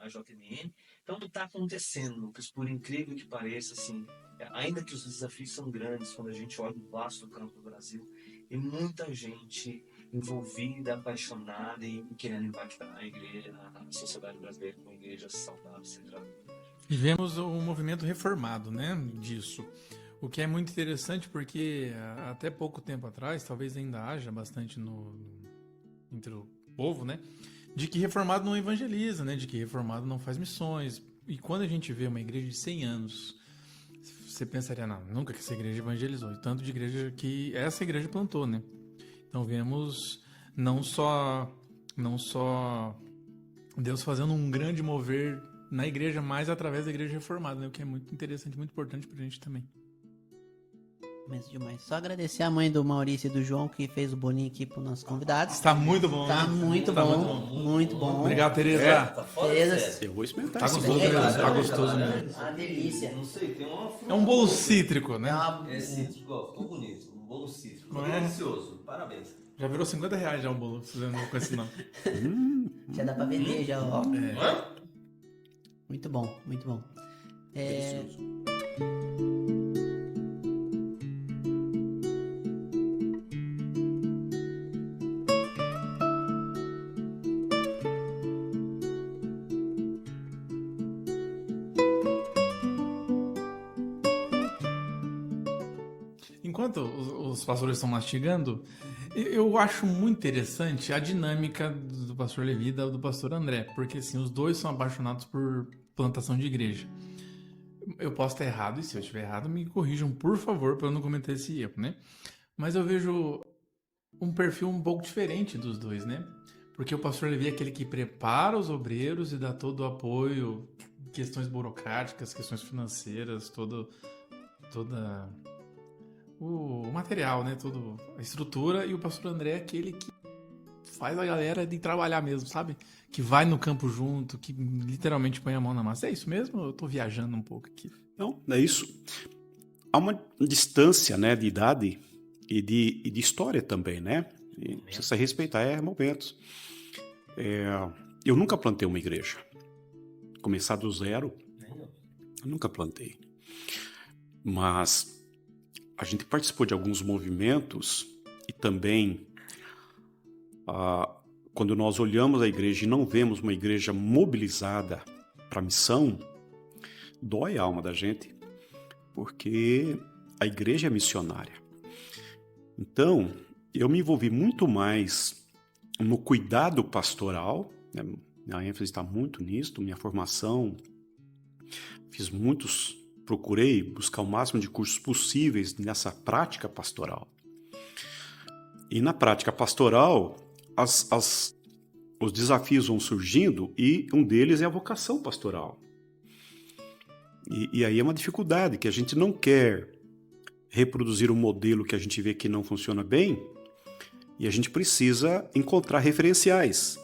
a JMN. Então está acontecendo, Lucas, por incrível que pareça, assim, ainda que os desafios são grandes, quando a gente olha o vasto campo do Brasil, tem muita gente envolvida, apaixonada e querendo impactar a igreja, a sociedade brasileira com igrejas saudáveis, centradas. E vemos o movimento reformado, né, disso. O que é muito interessante porque até pouco tempo atrás, talvez ainda haja bastante entre o povo, né, de que reformado não evangeliza, né, de que reformado não faz missões. E quando a gente vê uma igreja de 100 anos, você pensaria, não, nunca que essa igreja evangelizou. E tanto de igreja que essa igreja plantou, né. Então vemos não só Deus fazendo um grande mover na igreja, mas através da igreja reformada, né? O que é muito interessante, muito importante pra gente também. Mesmo demais. Só agradecer a mãe do Maurício e do João que fez o boninho aqui para os nossos convidados. Está muito bom, Tá né? muito bom, muito bom. Obrigado, Tereza. Tá foda, Tereza. sério. Eu vou experimentar Tá esse gostoso bolo. mesmo, tá gostoso É mesmo. uma delícia. Não sei, tem uma É um bolo cítrico, né? É cítrico, ó, ficou bonito. Um bolo cítrico. Ficou Não é? delicioso. Parabéns. Já virou R$50 já o bolo, fazendo com esse nome. Já dá pra vender, já, ó. Muito bom, muito bom. Delicioso. Enquanto os pastores estão mastigando, eu acho muito interessante a dinâmica do pastor Levi e do pastor André, porque assim, os dois são apaixonados por plantação de igreja. Eu posso estar errado, e se eu estiver errado, me corrijam, por favor, para eu não cometer esse erro, né? Mas eu vejo um perfil um pouco diferente dos dois, né? Porque o pastor Levi é aquele que prepara os obreiros e dá todo o apoio, questões burocráticas, questões financeiras, toda o material, né? Toda a estrutura. E o pastor André é aquele que faz a galera de trabalhar mesmo, sabe? Que vai no campo junto, que literalmente põe a mão na massa. É isso mesmo? Ou eu tô viajando um pouco aqui? Não, é isso. Há uma distância, né, de idade e de história também, né? E precisa respeitar momentos. Eu nunca plantei uma igreja. Começar do zero, eu nunca plantei. Mas a gente participou de alguns movimentos e também quando nós olhamos a igreja e não vemos uma igreja mobilizada para a missão, dói a alma da gente, porque a igreja é missionária. Então, eu me envolvi muito mais no cuidado pastoral, né? Minha ênfase está muito nisso, minha formação, procurei buscar o máximo de cursos possíveis nessa prática pastoral. E na prática pastoral, os desafios vão surgindo e um deles é a vocação pastoral. E aí é uma dificuldade, que a gente não quer reproduzir um modelo que a gente vê que não funciona bem, e a gente precisa encontrar referenciais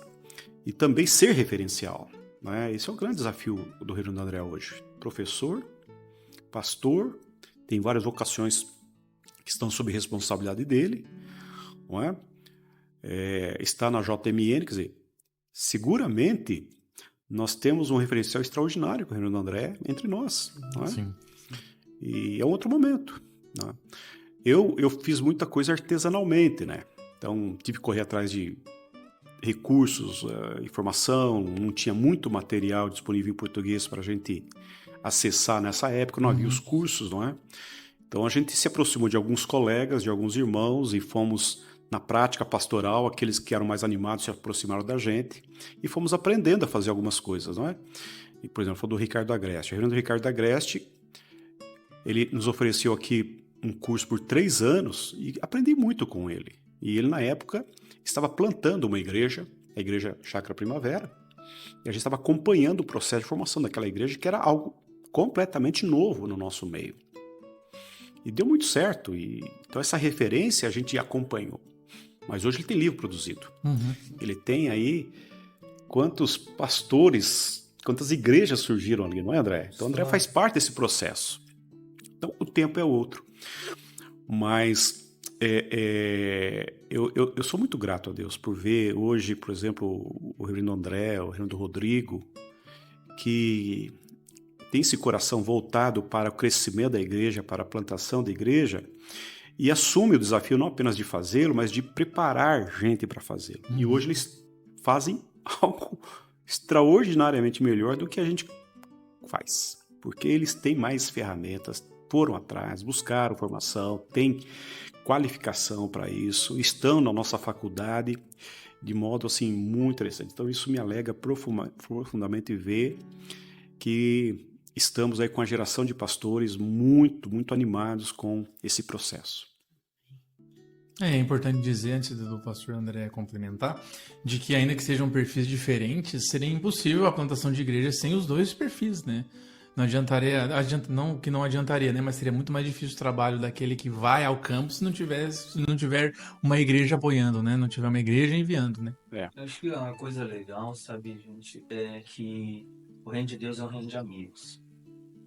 e também ser referencial, né? Esse é o grande desafio do Reverendo André hoje. Professor, pastor, tem várias vocações que estão sob responsabilidade dele, não é? Está na JMN, quer dizer, seguramente nós temos um referencial extraordinário com o Reverendo André entre nós, não é? Sim. E é um outro momento, né? Eu fiz muita coisa artesanalmente, né? Então tive que correr atrás de recursos, informação, não tinha muito material disponível em português para a gente acessar nessa época, não havia os cursos, não é? Então a gente se aproximou de alguns colegas, de alguns irmãos e fomos na prática pastoral, aqueles que eram mais animados se aproximaram da gente e fomos aprendendo a fazer algumas coisas, não é? E, por exemplo, foi do Ricardo Agreste. O reverendo Ricardo Agreste, ele nos ofereceu aqui um curso por 3 anos e aprendi muito com ele. E ele, na época, estava plantando uma igreja, a Igreja Chácara Primavera, e a gente estava acompanhando o processo de formação daquela igreja, que era algo completamente novo no nosso meio. E deu muito certo, então essa referência a gente acompanhou. Mas hoje ele tem livro produzido. Uhum. Ele tem aí quantos pastores, quantas igrejas surgiram ali, não é, André? Então, André faz parte desse processo. Então, o tempo é outro. Mas eu sou muito grato a Deus por ver hoje, por exemplo, o reverendo André, o reverendo Rodrigo, que tem esse coração voltado para o crescimento da igreja, para a plantação da igreja, e assume o desafio não apenas de fazê-lo, mas de preparar gente para fazê-lo. E hoje eles fazem algo extraordinariamente melhor do que a gente faz, porque eles têm mais ferramentas, foram atrás, buscaram formação, têm qualificação para isso, estão na nossa faculdade de modo assim muito interessante. Então isso me alegra profundamente ver que estamos aí com a geração de pastores muito, muito animados com esse processo. É importante dizer, antes do pastor André complementar, de que ainda que sejam perfis diferentes, seria impossível a plantação de igreja sem os dois perfis, né? Não adiantaria, não que não adiantaria, né? Mas seria muito mais difícil o trabalho daquele que vai ao campo se não tiver uma igreja apoiando, né? Não tiver uma igreja enviando, né? Eu acho que uma coisa legal, sabe, gente, é que o reino de Deus é um reino de amigos.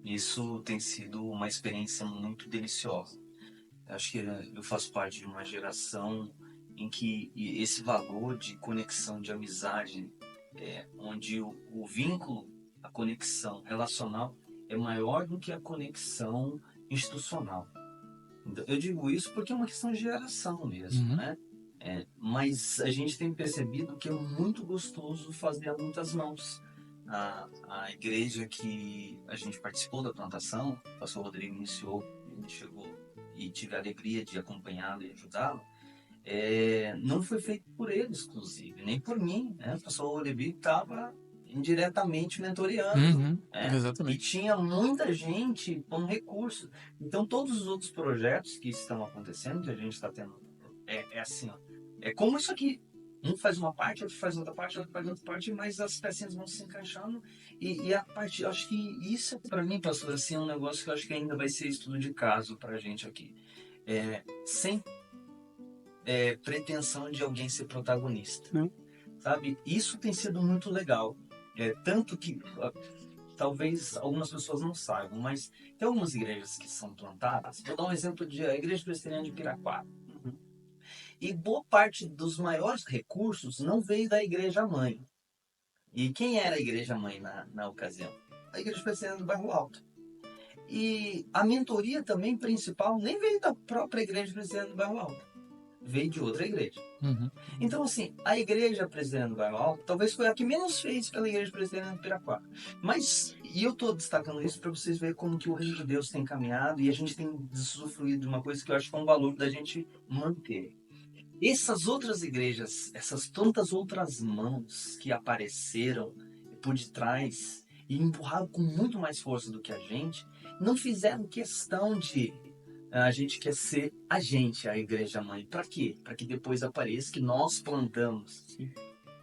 Isso tem sido uma experiência muito deliciosa. Acho que eu faço parte de uma geração em que esse valor de conexão, de amizade, onde o vínculo, a conexão relacional é maior do que a conexão institucional. Eu digo isso porque é uma questão de geração mesmo, né? Mas a gente tem percebido que é muito gostoso fazer a muitas mãos. A igreja que a gente participou da plantação, o pastor Rodrigo iniciou, ele chegou e tive a alegria de acompanhá-lo e ajudá-lo, não foi feito por ele exclusive, nem por mim, né? O pastor Levi estava indiretamente mentoreando, exatamente. E tinha muita gente com recursos. Então todos os outros projetos que estão acontecendo, que a gente está tendo, assim, ó, É como isso aqui. Um faz uma parte, outro faz outra parte, outro faz outra parte, mas as pecinhas vão se encaixando. E a parte, eu acho que isso, para mim, pastor, assim, é um negócio que eu acho que ainda vai ser estudo de caso pra gente aqui. Sem pretensão de alguém ser protagonista. Não. Sabe? Isso tem sido muito legal. Tanto que talvez algumas pessoas não saibam, mas tem algumas igrejas que são plantadas. Vou dar um exemplo de a Igreja Presbiteriana de Piraquara. E boa parte dos maiores recursos não veio da igreja mãe. E quem era a igreja mãe na ocasião? A Igreja Presbiteriana do Bairro Alto. E a mentoria também principal nem veio da própria Igreja Presbiteriana do Bairro Alto. Veio de outra igreja. Então, assim, a Igreja Presbiteriana do Bairro Alto talvez foi a que menos fez pela Igreja Presbiteriana de Piraquara. Mas, e eu estou destacando isso para vocês verem como que o reino de Deus tem caminhado e a gente tem usufruído de uma coisa que eu acho que é um valor da gente manter. Essas outras igrejas, essas tantas outras mãos que apareceram por detrás e empurraram com muito mais força do que a gente, não fizeram questão de a gente quer ser a igreja mãe. Para quê? Para que depois apareça que nós plantamos. Sim.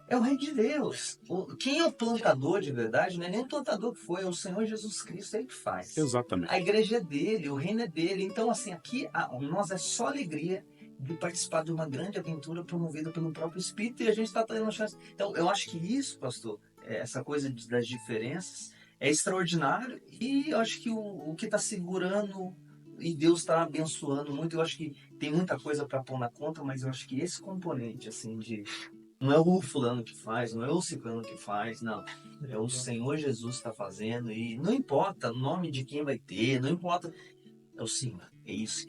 É o Rei de Deus. Quem é o plantador de verdade não é nem o plantador que foi, é o Senhor Jesus Cristo, é ele que faz. Exatamente. A igreja é dele, o reino é dele. Então, assim, aqui nós é só alegria de participar de uma grande aventura promovida pelo próprio Espírito e a gente está tendo uma chance. Então, eu acho que isso, pastor, essa coisa das diferenças é extraordinário e eu acho que o que está segurando e Deus está abençoando muito, eu acho que tem muita coisa para pôr na conta, mas eu acho que esse componente, assim, de não é o fulano que faz, não é o ciclano que faz, não. É o Senhor Jesus que está fazendo e não importa o nome de quem vai ter, não importa... É o Senhor. É isso.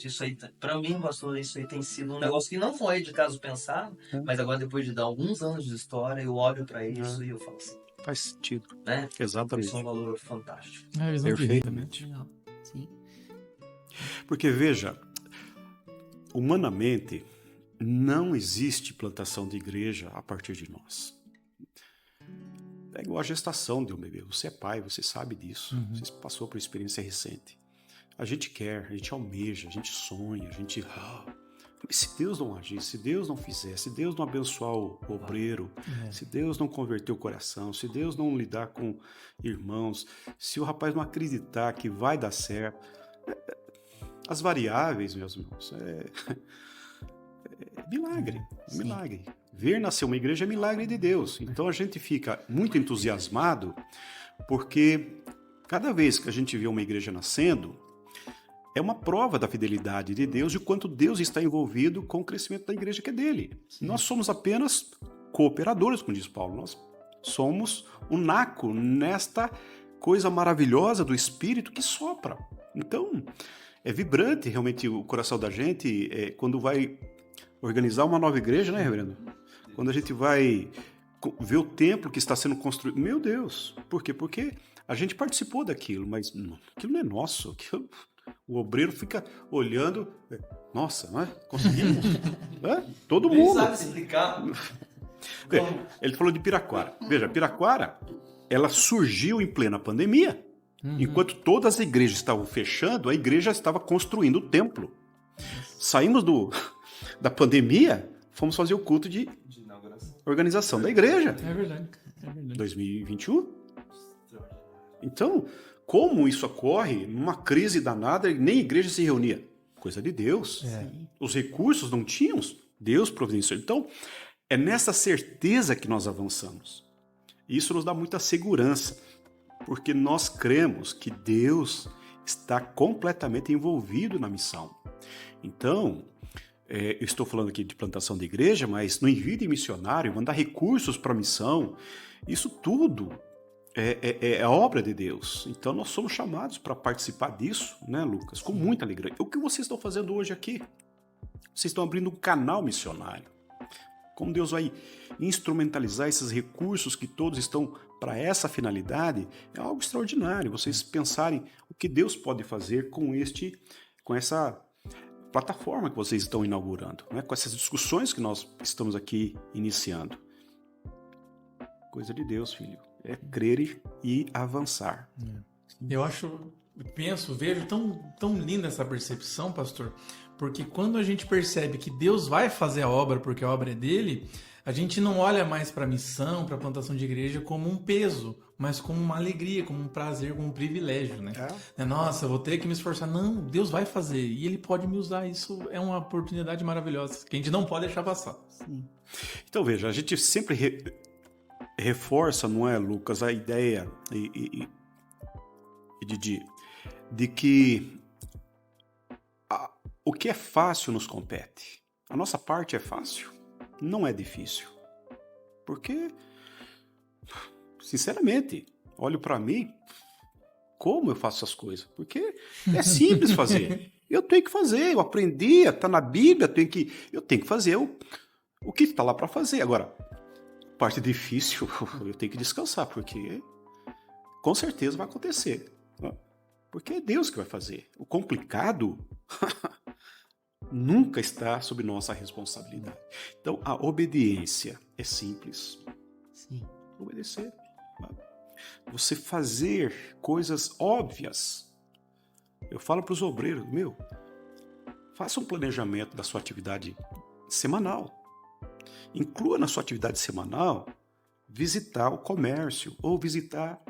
Isso aí, para mim, pastor, isso aí tem sido um negócio que não foi de caso pensado, mas agora, depois de dar alguns anos de história, eu olho para isso e eu falo assim. Faz sentido. Né? Exatamente. Isso é um valor fantástico. Perfeitamente. Legal. Sim. Porque, veja, humanamente, não existe plantação de igreja a partir de nós. É igual a gestação de um bebê. Você é pai, você sabe disso. Você passou por experiência recente. A gente quer, a gente almeja, a gente sonha, a gente... Se Deus não agir, se Deus não fizer, se Deus não abençoar o obreiro, se Deus não converter o coração, se Deus não lidar com irmãos, se o rapaz não acreditar que vai dar certo... As variáveis, meus irmãos, é milagre, milagre. Ver nascer uma igreja é milagre de Deus. Então a gente fica muito entusiasmado porque cada vez que a gente vê uma igreja nascendo, é uma prova da fidelidade de Deus e o quanto Deus está envolvido com o crescimento da igreja que é dele. Sim. Nós somos apenas cooperadores, como diz Paulo. Nós somos um naco nesta coisa maravilhosa do Espírito que sopra. Então, é vibrante realmente o coração da gente quando vai organizar uma nova igreja, né, reverendo? Quando a gente vai ver o templo que está sendo construído. Meu Deus! Por quê? Porque a gente participou daquilo, mas aquilo não é nosso. O obreiro fica olhando. Nossa, não é? Conseguimos? Todo mundo. Ele sabe explicar. Ele falou de Piraquara. Veja, Piraquara, ela surgiu em plena pandemia. Enquanto todas as igrejas estavam fechando, a igreja estava construindo o templo. Saímos da pandemia, fomos fazer o culto de organização da igreja. É verdade. 2021. Então, como isso ocorre numa crise danada, nem a igreja se reunia? Coisa de Deus. Os recursos não tínhamos, Deus providenciou. Então, é nessa certeza que nós avançamos. Isso nos dá muita segurança, porque nós cremos que Deus está completamente envolvido na missão. Então, eu estou falando aqui de plantação de igreja, mas no envio de missionário, mandar recursos para a missão, isso tudo é a obra de Deus. Então, nós somos chamados para participar disso, né, Lucas? Com muita alegria. O que vocês estão fazendo hoje aqui? Vocês estão abrindo um canal missionário. Como Deus vai instrumentalizar esses recursos que todos estão para essa finalidade, é algo extraordinário. Vocês pensarem o que Deus pode fazer com essa plataforma que vocês estão inaugurando, né? Com essas discussões que nós estamos aqui iniciando. Coisa de Deus, filho. É crer e avançar. Eu acho vejo tão linda essa percepção, pastor, porque quando a gente percebe que Deus vai fazer a obra porque a obra é dele, a gente não olha mais para a missão, para a plantação de igreja como um peso, mas como uma alegria, como um prazer, como um privilégio, né? Nossa, eu vou ter que me esforçar. Não, Deus vai fazer e Ele pode me usar. Isso é uma oportunidade maravilhosa que a gente não pode deixar passar. Sim. Então veja, a gente sempre reforça, não é, Lucas, a ideia e Didi, de que o que é fácil nos compete. A nossa parte é fácil, não é difícil. Porque, sinceramente, olho para mim, como eu faço essas coisas? Porque é simples fazer. Eu tenho que fazer, eu aprendi, está na Bíblia, eu tenho que fazer o que está lá para fazer. Agora, parte difícil, eu tenho que descansar, porque com certeza vai acontecer. Porque é Deus que vai fazer. O complicado nunca está sob nossa responsabilidade. Então, a obediência é simples. Sim. Obedecer. Você fazer coisas óbvias. Eu falo para os obreiros, faça um planejamento da sua atividade semanal. Inclua na sua atividade semanal visitar o comércio ou visitar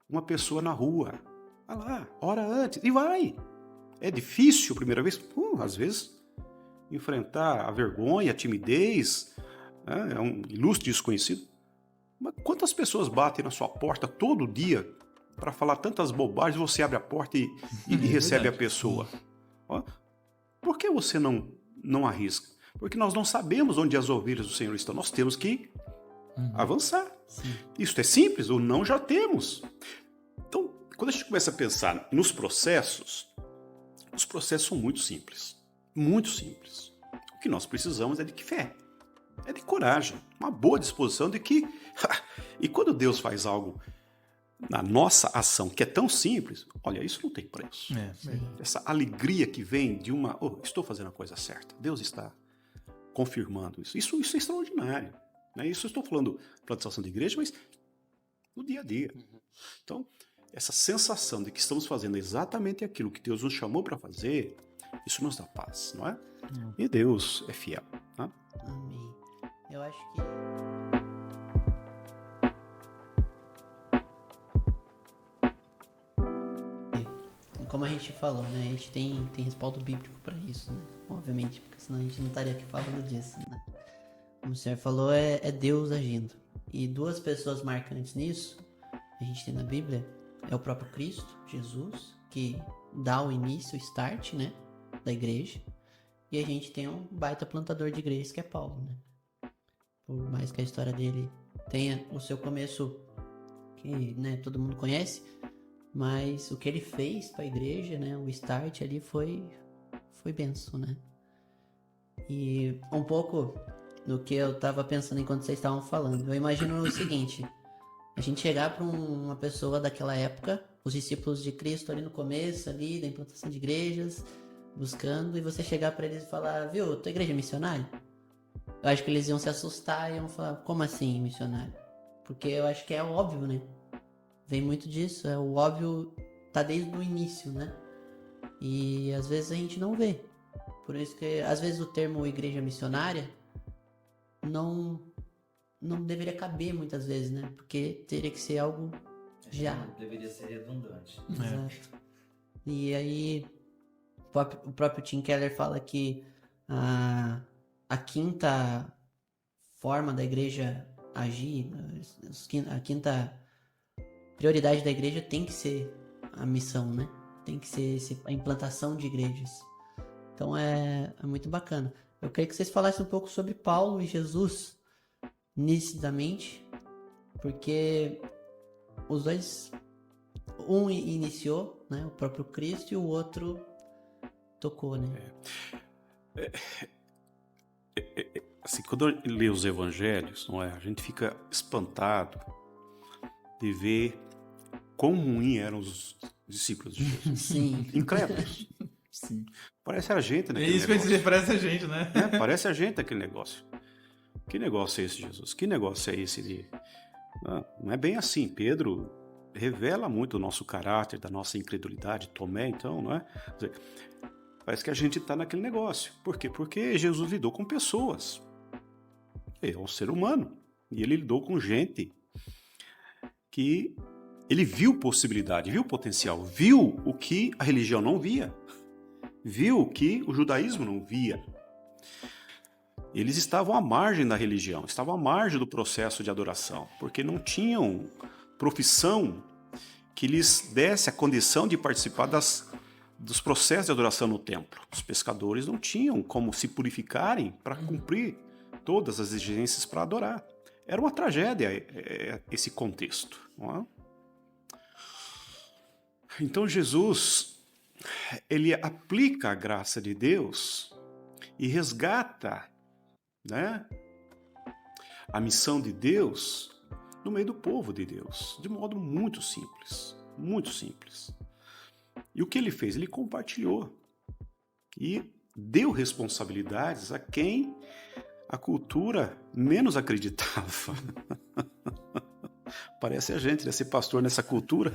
uma pessoa na rua. Vai lá, ora antes e vai. É difícil a primeira vez? Às vezes, enfrentar a vergonha, a timidez, né? É um ilustre desconhecido. Mas quantas pessoas batem na sua porta todo dia para falar tantas bobagens, você abre a porta e recebe a pessoa? Por que você não arrisca? Porque nós não sabemos onde as ovelhas do Senhor estão. Nós temos que avançar. Sim. Isso é simples ou não? Já temos. Então, quando a gente começa a pensar nos processos, os processos são muito simples. Muito simples. O que nós precisamos é de fé. É de coragem. Uma boa disposição de que... E quando Deus faz algo na nossa ação que é tão simples, olha, isso não tem preço. Essa alegria que vem de estou fazendo a coisa certa. Deus está confirmando isso. Isso é extraordinário. Né? Isso eu estou falando plantação de igreja, mas no dia a dia. Então, essa sensação de que estamos fazendo exatamente aquilo que Deus nos chamou para fazer, isso nos dá paz, não é? E Deus é fiel. Né? Amém. Eu acho que... Como a gente falou, né? A gente tem respaldo bíblico para isso, né? Obviamente, porque senão a gente não estaria aqui falando disso, né? Como o senhor falou, é Deus agindo. E duas pessoas marcantes nisso, a gente tem na Bíblia, é o próprio Cristo, Jesus, que dá o início, o start, né? Da igreja. E a gente tem um baita plantador de igrejas, que é Paulo, né? Por mais que a história dele tenha o seu começo, que, né, todo mundo conhece, mas o que ele fez para a igreja, né, o start ali foi benção, né? E um pouco do que eu tava pensando enquanto vocês estavam falando, eu imagino o seguinte: a gente chegar para uma pessoa daquela época, os discípulos de Cristo ali no começo, ali da implantação de igrejas, buscando, e você chegar para eles e falar, viu, tua igreja é missionária? Eu acho que eles iam se assustar e iam falar, como assim missionário? Porque eu acho que é óbvio, né? Vem muito disso, o óbvio tá desde o início, né? E às vezes a gente não vê. Por isso que às vezes o termo igreja missionária não deveria caber muitas vezes, né? Porque teria que ser algo já. Deveria ser redundante. Exato. E aí o próprio Tim Keller fala que a quinta forma da igreja agir, a quinta prioridade da igreja tem que ser a missão, né? Tem que ser a implantação de igrejas. Então é muito bacana. Eu queria que vocês falassem um pouco sobre Paulo e Jesus, nitidamente, porque os dois, um iniciou, né, o próprio Cristo, e o outro tocou, né? Assim, quando eu leio os evangelhos, não é, a gente fica espantado de ver quão ruim eram os discípulos de Jesus. Sim. Incrédulos. Sim. Parece a gente É naquele isso que eu ia negócio. dizer, parece a gente, né? Parece a gente aquele negócio. Que negócio é esse, Jesus? Que negócio é esse de... Não é bem assim. Pedro revela muito o nosso caráter, da nossa incredulidade. Tomé, então, não é? Quer dizer, parece que a gente está naquele negócio. Por quê? Porque Jesus lidou com pessoas. É um ser humano. E ele lidou com gente que ele viu possibilidade, viu potencial, viu o que a religião não via, viu o que o judaísmo não via. Eles estavam à margem da religião, estavam à margem do processo de adoração, porque não tinham profissão que lhes desse a condição de participar dos processos de adoração no templo. Os pescadores não tinham como se purificarem para cumprir todas as exigências para adorar. Era uma tragédia esse contexto, não é? Então Jesus, ele aplica a graça de Deus e resgata, né, a missão de Deus no meio do povo de Deus, de modo muito simples, muito simples. E o que ele fez? Ele compartilhou e deu responsabilidades a quem a cultura menos acreditava. Parece a gente, né? Ser pastor nessa cultura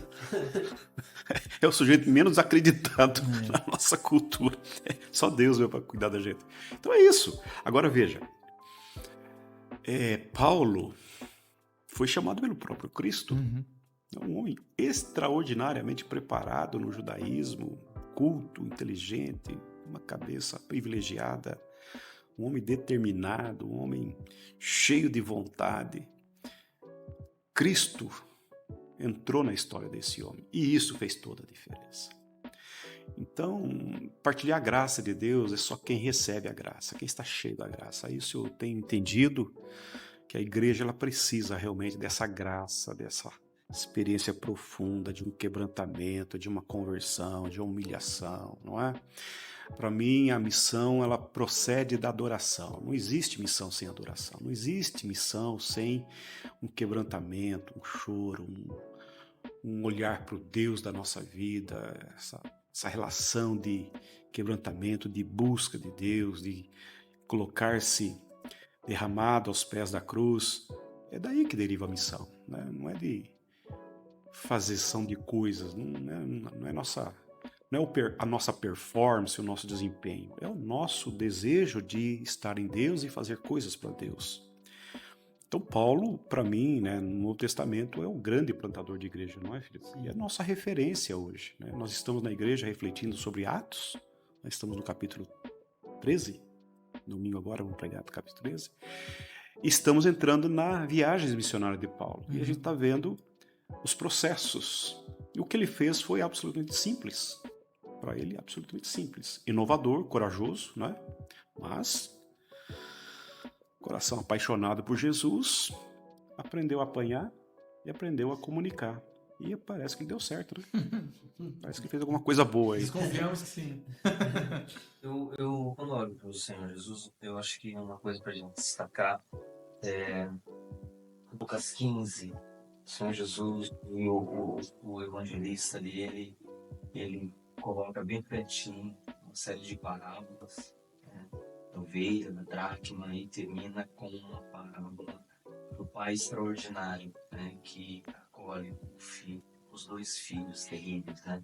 é o sujeito menos acreditado na nossa cultura. Só Deus veio para cuidar da gente. Então é isso. Agora veja, Paulo foi chamado pelo próprio Cristo. É um homem extraordinariamente preparado no judaísmo, culto, inteligente, uma cabeça privilegiada, um homem determinado, um homem cheio de vontade. Cristo entrou na história desse homem e isso fez toda a diferença. Então, partilhar a graça de Deus é só quem recebe a graça, quem está cheio da graça. Isso eu tenho entendido, que a igreja ela precisa realmente dessa graça, dessa experiência profunda de um quebrantamento, de uma conversão, de uma humilhação, não é? Para mim, a missão ela procede da adoração. Não existe missão sem adoração. Não existe missão sem um quebrantamento, um choro, um olhar para o Deus da nossa vida, essa relação de quebrantamento, de busca de Deus, de colocar-se derramado aos pés da cruz. É daí que deriva a missão, né? Não é de fazeção de coisas, não é a nossa performance, o nosso desempenho, é o nosso desejo de estar em Deus e fazer coisas para Deus. Então Paulo, para mim, né, no Novo Testamento, é um grande plantador de igreja, não é, Felipe? E é a nossa referência hoje, né? Nós estamos na igreja refletindo sobre Atos, nós estamos no capítulo 13, domingo agora vamos pregar para o capítulo 13, estamos entrando na viagem missionária de Paulo, e a gente está vendo os processos, e o que ele fez foi absolutamente simples, para ele absolutamente simples, inovador, corajoso, né? Mas coração apaixonado por Jesus, aprendeu a apanhar e aprendeu a comunicar. E parece que deu certo, né? Parece que fez alguma coisa boa aí. Desconfiamos que sim. Eu quando olho para o Senhor Jesus, eu acho que uma coisa para a gente destacar é Lucas 15, o Senhor Jesus e o evangelista ali, ele coloca bem pertinho uma série de parábolas, né, da ovelha, da dracma, e termina com uma parábola do pai extraordinário, né, que acolhe os dois filhos terríveis, né?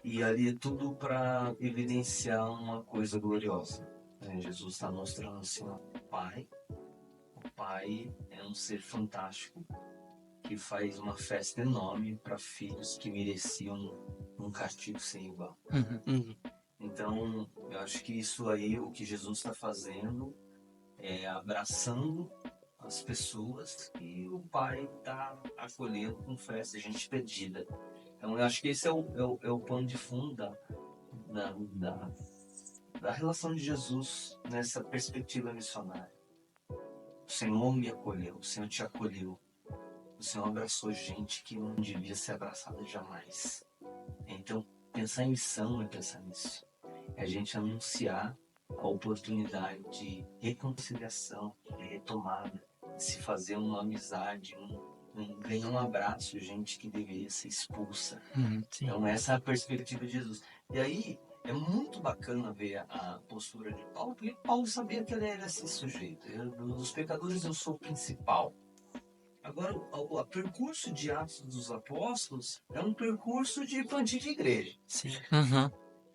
E ali é tudo para evidenciar uma coisa gloriosa, né? Jesus está mostrando assim, o pai é um ser fantástico que faz uma festa enorme para filhos que mereciam um castigo sem igual. Então, eu acho que isso aí, o que Jesus está fazendo é abraçando as pessoas e o pai está acolhendo com festa, gente perdida. Então, eu acho que esse é o pano de fundo da relação de Jesus nessa perspectiva missionária. O Senhor me acolheu, o Senhor te acolheu. O Senhor abraçou gente que não devia ser abraçada jamais. Então, pensar em missão é pensar nisso. É a gente anunciar a oportunidade de reconciliação, de retomada, de se fazer uma amizade, ganhar um abraço, gente que deveria ser expulsa. Então, essa é a perspectiva de Jesus. E aí, é muito bacana ver a postura de Paulo, porque Paulo sabia que ele era esse sujeito. Dos pecadores, eu sou o principal. Agora, o percurso de Atos dos Apóstolos é um percurso de plantio de igreja. Sim. Uhum.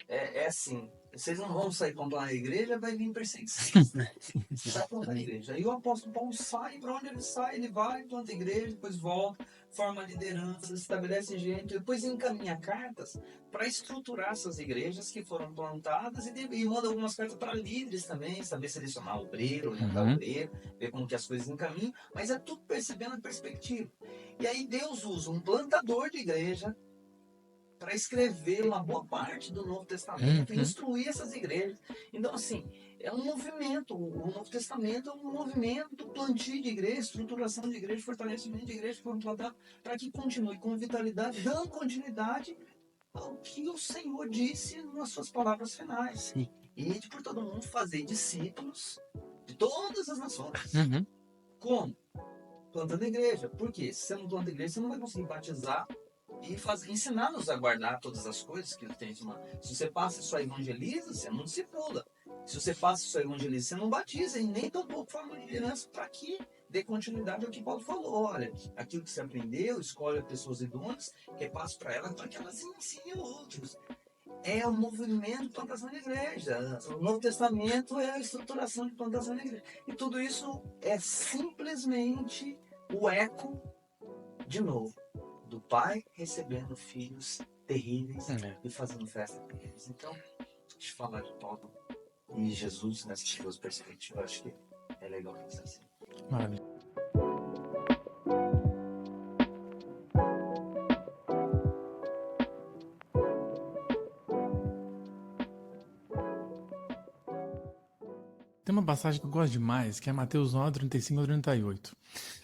É assim, vocês não vão sair para plantar a igreja, vai vir perseguição. Sim. Vai plantar a igreja. Aí o apóstolo Paulo sai, para onde ele sai, ele vai, planta a igreja, depois volta, forma liderança, estabelece gente, depois encaminha cartas para estruturar essas igrejas que foram plantadas e manda algumas cartas para líderes também, saber selecionar obreiro, orientar obreiro, ver como que as coisas encaminham, mas é tudo percebendo a perspectiva. E aí Deus usa um plantador de igreja para escrever uma boa parte do Novo Testamento e instruir essas igrejas. Então, assim, é um movimento. O Novo Testamento é um movimento do plantio de igreja, estruturação de igreja, fortalecimento de igreja que foram plantadas para que continue com vitalidade, dando continuidade ao que o Senhor disse nas suas palavras finais. Sim. E de por todo mundo fazer discípulos de todas as nações. Uhum. Como? Plantando igreja. Por quê? Se você não planta igreja, você não vai conseguir batizar e ensinar-nos a guardar todas as coisas que ele tem de mandar. Se você passa e só evangeliza, você não discipula. Se você passa e só evangeliza, você não batiza e nem tampouco forma de liderança para que dê continuidade ao que Paulo falou. Olha, aquilo que você aprendeu, escolhe pessoas idôneas, repasse para elas para que elas ensinem outros. É o movimento de plantação de igreja. O Novo Testamento é a estruturação de plantação de igreja. E tudo isso é simplesmente o eco, de novo, do pai recebendo filhos terríveis e fazendo festa com eles. Então, deixa eu falar de Paulo e Jesus nessas duas perspectivas. Acho que é legal pensar assim. Maravilha. Tem uma passagem que eu gosto demais, que é Mateus 9, 35 a 38.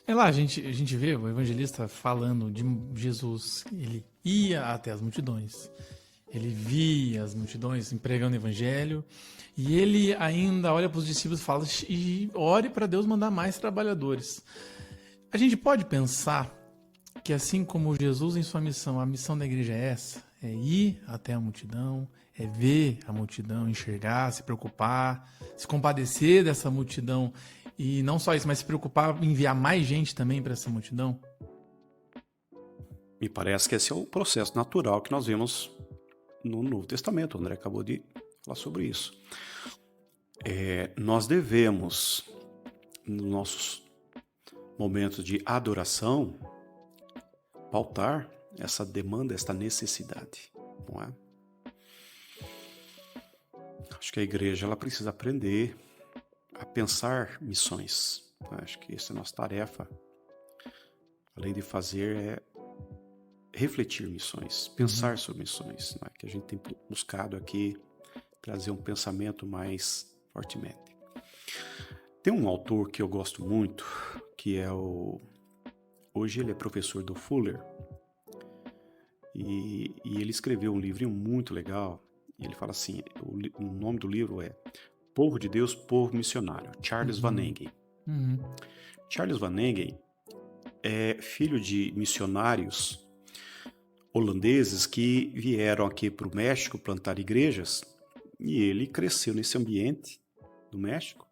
É lá, a gente vê o evangelista falando de Jesus. Ele ia até as multidões. Ele via as multidões pregando o evangelho. E ele ainda olha para os discípulos e fala: e ore para Deus mandar mais trabalhadores. A gente pode pensar que assim como Jesus em sua missão, a missão da igreja é essa: é ir até a multidão, é ver a multidão, enxergar, se preocupar, se compadecer dessa multidão. E não só isso, mas se preocupar em enviar mais gente também para essa multidão. Me parece que esse é o processo natural que nós vemos no Novo Testamento. O André acabou de falar sobre isso. Nós devemos, nos nossos momentos de adoração, pautar essa demanda, essa necessidade, não é? Acho que a igreja ela precisa aprender a pensar missões. Acho que essa é a nossa tarefa. Além de fazer, é refletir missões, pensar sobre missões, né? Que a gente tem buscado aqui trazer um pensamento mais fortemente. Tem um autor que eu gosto muito, que é hoje ele é professor do Fuller, e ele escreveu um livrinho muito legal, e ele fala assim, o nome do livro é Povo de Deus, Povo Missionário, Charles Van Engen. Charles Van Engen é filho de missionários holandeses que vieram aqui para o México plantar igrejas, e ele cresceu nesse ambiente do México,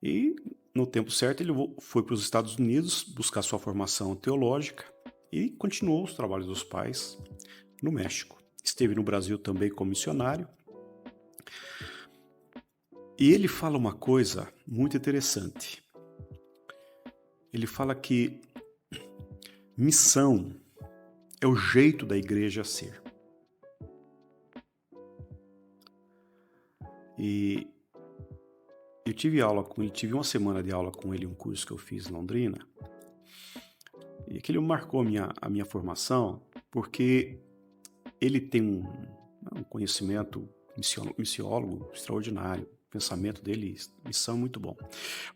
e no tempo certo ele foi para os Estados Unidos buscar sua formação teológica e continuou os trabalhos dos pais no México. Esteve no Brasil também como missionário. E ele fala uma coisa muito interessante. Ele fala que missão é o jeito da igreja ser. E eu tive aula com ele, tive uma semana de aula com ele, um curso que eu fiz em Londrina, e aquilo marcou a minha formação, porque ele tem um conhecimento missiólogo extraordinário, o pensamento dele, missão muito bom,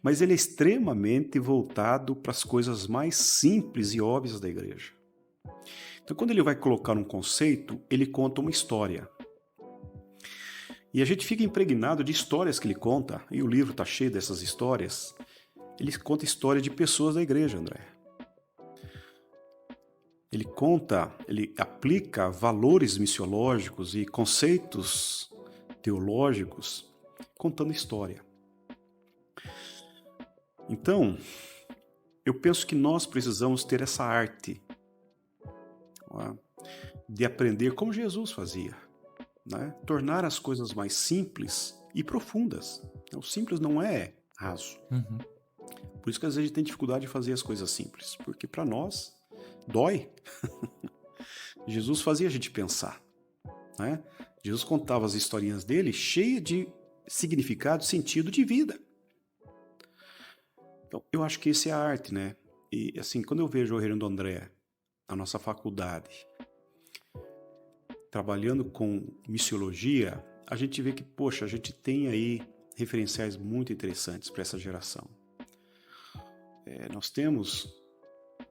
mas ele é extremamente voltado para as coisas mais simples e óbvias da igreja. Então, quando ele vai colocar um conceito, ele conta uma história. E a gente fica impregnado de histórias que ele conta, e o livro está cheio dessas histórias. Ele conta história de pessoas da igreja, André. Ele aplica valores missiológicos e conceitos teológicos contando história. Então, eu penso que nós precisamos ter essa arte, não é? De aprender como Jesus fazia, né? Tornar as coisas mais simples e profundas. O simples não é raso. Uhum. Por isso que às vezes a gente tem dificuldade de fazer as coisas simples, porque para nós dói. Jesus fazia a gente pensar, né? Jesus contava as historinhas dele cheia de significado, sentido de vida. Então, eu acho que esse é a arte, né? E assim, quando eu vejo o Reverendo André na nossa faculdade trabalhando com missiologia, a gente vê que, poxa, a gente tem aí referenciais muito interessantes para essa geração. Nós temos,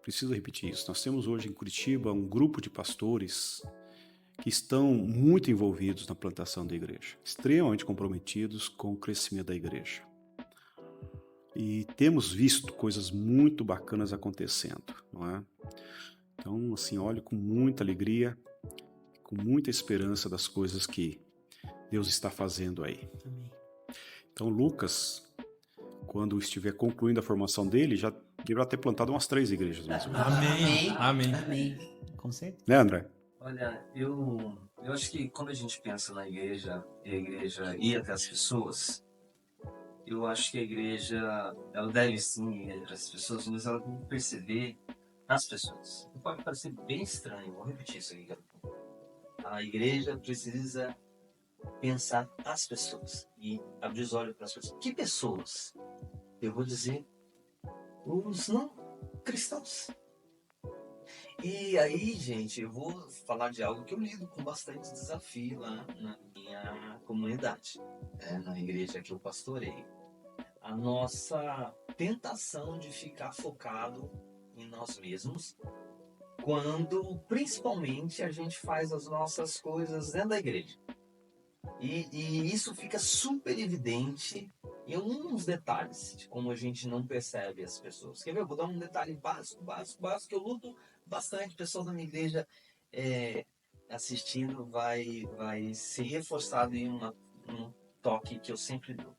preciso repetir isso, nós temos hoje em Curitiba um grupo de pastores que estão muito envolvidos na plantação da igreja, extremamente comprometidos com o crescimento da igreja. E temos visto coisas muito bacanas acontecendo, não é? Então, assim, olho com muita alegria, com muita esperança das coisas que Deus está fazendo aí. Amém. Então, Lucas, quando estiver concluindo a formação dele, já deverá ter plantado umas 3 igrejas, mais ou menos. Amém. Amém. Amém. Com certeza. Né, André? Olha, eu acho que quando a gente pensa na igreja, e a igreja ir até as pessoas, eu acho que a igreja, ela deve sim ir até as pessoas, mas ela tem que perceber as pessoas. Pode parecer bem estranho, vou repetir isso aqui. A igreja precisa pensar as pessoas e abrir os olhos para as pessoas. Que pessoas? Eu vou dizer os não cristãos. E aí, gente, eu vou falar de algo que eu lido com bastante desafio lá na minha comunidade, na igreja que eu pastorei. A nossa tentação de ficar focado em nós mesmos, quando principalmente a gente faz as nossas coisas dentro da igreja. E isso fica super evidente em alguns detalhes de como a gente não percebe as pessoas. Quer ver? Eu vou dar um detalhe básico, que eu luto bastante. O pessoal da minha igreja assistindo vai ser reforçado em um toque que eu sempre dou.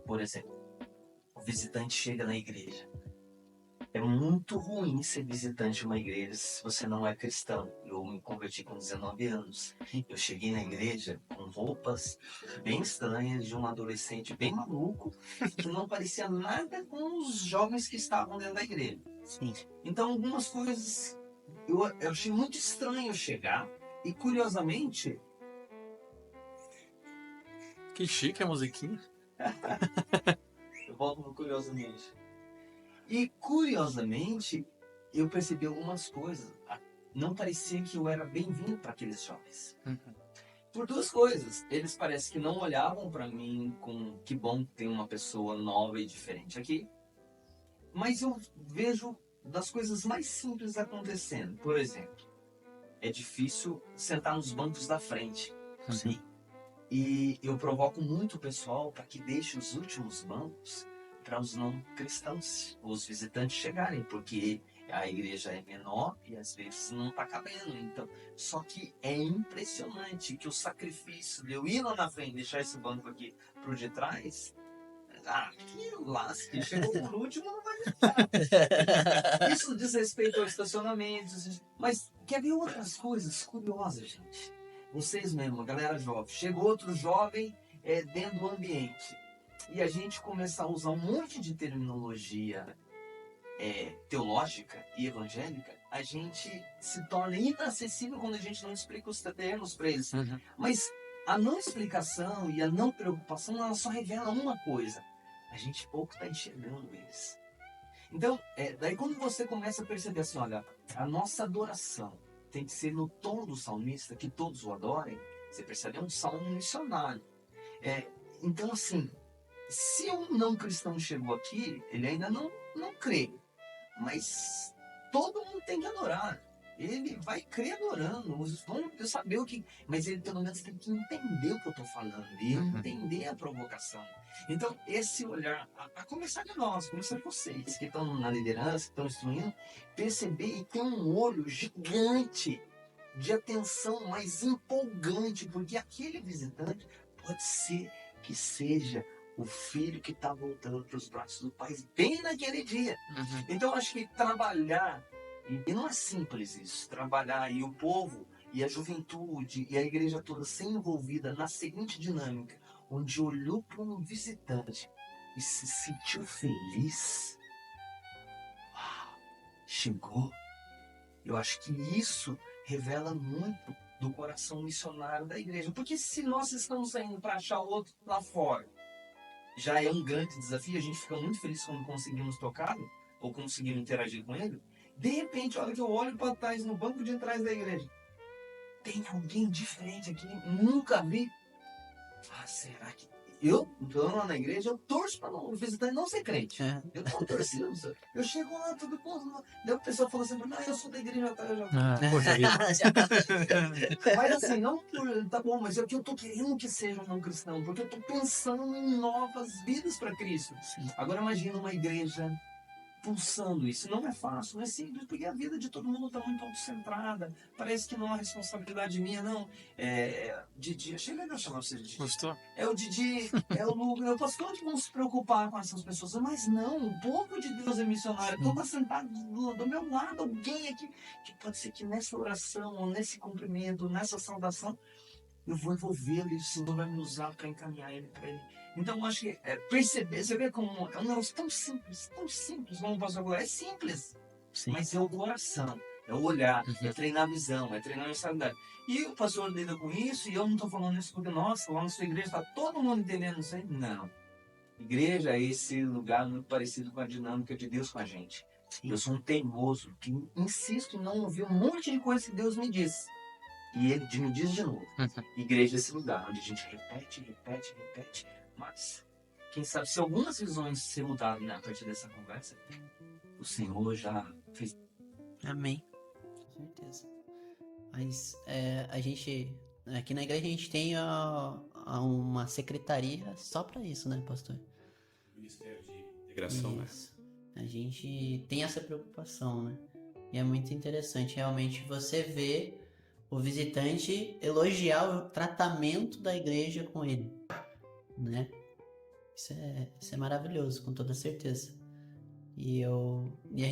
Por exemplo, o visitante chega na igreja. É muito ruim ser visitante de uma igreja se você não é cristão. Eu me converti com 19 anos. Eu cheguei na igreja com roupas bem estranhas de um adolescente bem maluco, que não parecia nada com os jovens que estavam dentro da igreja. Sim. Então, algumas coisas eu achei muito estranho chegar e, curiosamente, Que chique a musiquinha. eu volto no curiosamente. E, curiosamente, eu percebi algumas coisas. Não parecia que eu era bem-vindo para aqueles jovens. Por 2 coisas. Eles parecem que não olhavam para mim com que bom que tem uma pessoa nova e diferente aqui. Mas eu vejo das coisas mais simples acontecendo. Por exemplo, é difícil sentar nos bancos da frente. Sim. E eu provoco muito o pessoal para que deixe os últimos bancos para os não cristãos, os visitantes chegarem, porque a igreja é menor e às vezes não está cabendo. Então, só que é impressionante que o sacrifício de eu ir lá na frente, deixar esse banco aqui pro de trás, que lasque, chegou por último, não vai deixar. Isso diz respeito ao estacionamento. Mas quer ver outras coisas curiosas, gente? Vocês mesmo, a galera jovem. Chegou outro jovem dentro do ambiente. E a gente começar a usar um monte de terminologia teológica e evangélica, a gente se torna inacessível quando a gente não explica os termos para eles. Mas a não explicação e a não preocupação, ela só revela uma coisa: a gente pouco está enxergando eles. Então, daí quando você começa a perceber assim, olha, a nossa adoração tem que ser no tom do salmista, que todos o adorem, você percebe, é um salmo missionário. Então, assim, se um não cristão chegou aqui, ele ainda não crê, mas todo mundo tem que adorar. Ele vai crer adorando, vão saber o que... Mas ele pelo menos tem que entender o que eu estou falando, e entender a provocação. Então, esse olhar, a começar de nós, começar de vocês, que estão na liderança, que estão instruindo, perceber e ter um olho gigante de atenção, mais empolgante, porque aquele visitante pode ser que seja o filho que está voltando para os braços do pai bem naquele dia. Então eu acho que trabalhar, e não é simples isso, trabalhar e o povo e a juventude e a igreja toda ser envolvida na seguinte dinâmica, onde olhou para um visitante e se sentiu feliz. Uau, chegou. Eu acho que isso revela muito do coração missionário da igreja. Porque se nós estamos saindo para achar outro lá fora, já é um grande desafio, a gente fica muito feliz quando conseguimos tocá-lo, ou conseguimos interagir com ele. De repente, olha que eu olho para trás, no banco de trás da igreja, tem alguém diferente aqui, nunca vi. Ah, será que... Eu, lá na igreja, eu torço para o visitante não ser crente. Eu tô torcendo. Eu chego lá, tudo bom. Daí o pessoal falou assim, não, eu sou da igreja. Poxa vida. Mas assim, não por... Tá bom, mas é que eu tô querendo que seja um não cristão, porque eu tô pensando em novas vidas para Cristo. Sim. Agora imagina uma igreja pulsando isso. Não é fácil, não é simples, porque a vida de todo mundo está muito autocentrada. Parece que não é uma responsabilidade minha, não. Didi, achei legal chamar você de Didi. Gostou? É o Didi, é o Lucas, eu posso todos vão se preocupar com essas pessoas, mas não, o povo de Deus é missionário. Estou sentado do meu lado, alguém aqui, que pode ser que nessa oração, ou nesse cumprimento, nessa saudação, eu vou envolvê-lo e o Senhor vai me usar para encaminhar ele para ele. Então, eu acho que perceber, você vê como é um negócio tão simples, como o pastor falou, é simples, Sim. mas é o coração, é o olhar, é treinar a visão, é treinar a mentalidade. E o pastor lida com isso, e eu não estou falando isso porque, nossa, lá na sua igreja está todo mundo entendendo isso aí. Não. Igreja é esse lugar muito parecido com a dinâmica de Deus com a gente. Sim. Eu sou um teimoso que insisto em não ouvir um monte de coisa que Deus me diz. E ele me diz de novo. Igreja é esse lugar onde a gente repete. Mas, quem sabe, se algumas visões se mudarem a partir dessa conversa, o Senhor já fez. Amém. Com certeza. Mas a gente, aqui na igreja a gente tem uma secretaria só para isso, né, pastor? Ministério de Integração, né? Isso. A gente tem essa preocupação, né? E é muito interessante realmente você ver o visitante elogiar o tratamento da igreja com ele, né? Isso é maravilhoso, com toda certeza. E a